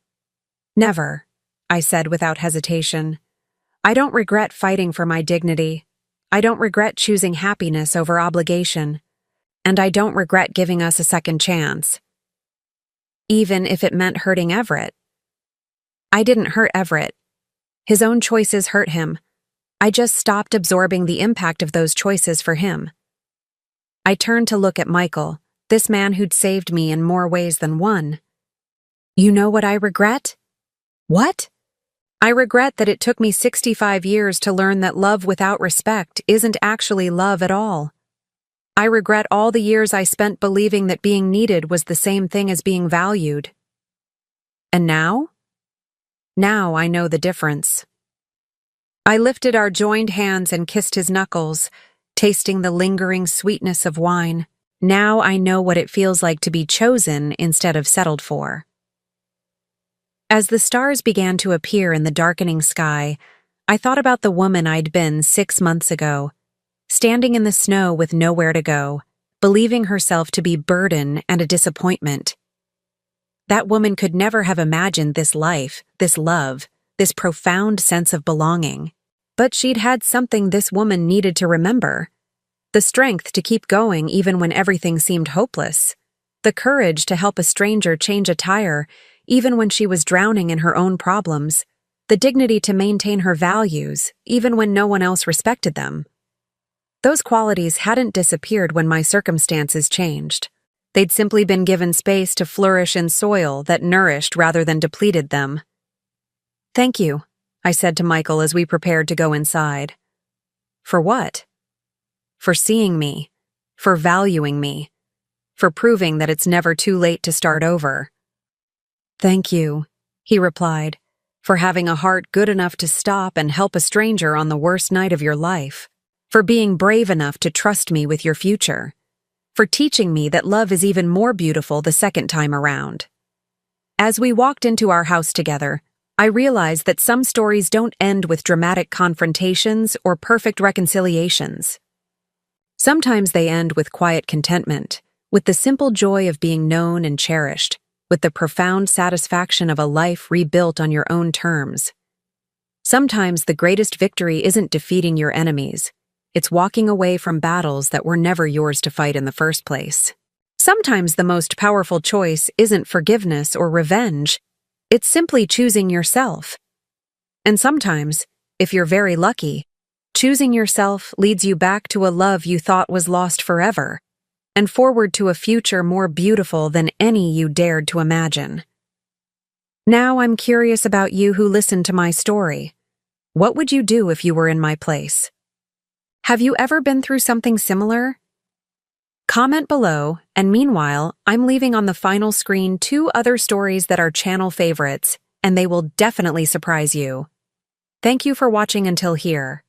Never, I said without hesitation. I don't regret fighting for my dignity. I don't regret choosing happiness over obligation. And I don't regret giving us a second chance. Even if it meant hurting Everett. I didn't hurt Everett. His own choices hurt him. I just stopped absorbing the impact of those choices for him. I turned to look at Michael, this man who'd saved me in more ways than one. You know what I regret? What? I regret that it took me 65 years to learn that love without respect isn't actually love at all. I regret all the years I spent believing that being needed was the same thing as being valued. And now? Now I know the difference. I lifted our joined hands and kissed his knuckles, tasting the lingering sweetness of wine. Now I know what it feels like to be chosen instead of settled for. As the stars began to appear in the darkening sky, I thought about the woman I'd been 6 months ago, standing in the snow with nowhere to go, believing herself to be burden and a disappointment. That woman could never have imagined this life, this love, this profound sense of belonging. But she'd had something this woman needed to remember. The strength to keep going even when everything seemed hopeless. The courage to help a stranger change a tire even when she was drowning in her own problems. The dignity to maintain her values even when no one else respected them. Those qualities hadn't disappeared when my circumstances changed. They'd simply been given space to flourish in soil that nourished rather than depleted them. Thank you, I said to Michael as we prepared to go inside. For what? For seeing me, for valuing me, for proving that it's never too late to start over. Thank you, he replied, for having a heart good enough to stop and help a stranger on the worst night of your life, for being brave enough to trust me with your future, for teaching me that love is even more beautiful the second time around. As we walked into our house together, I realized that some stories don't end with dramatic confrontations or perfect reconciliations. Sometimes they end with quiet contentment, with the simple joy of being known and cherished, with the profound satisfaction of a life rebuilt on your own terms. Sometimes the greatest victory isn't defeating your enemies, it's walking away from battles that were never yours to fight in the first place. Sometimes the most powerful choice isn't forgiveness or revenge, it's simply choosing yourself. And sometimes, if you're very lucky, choosing yourself leads you back to a love you thought was lost forever, and forward to a future more beautiful than any you dared to imagine. Now I'm curious about you who listened to my story. What would you do if you were in my place? Have you ever been through something similar? Comment below, and meanwhile, I'm leaving on the final screen 2 other stories that are channel favorites, and they will definitely surprise you. Thank you for watching until here.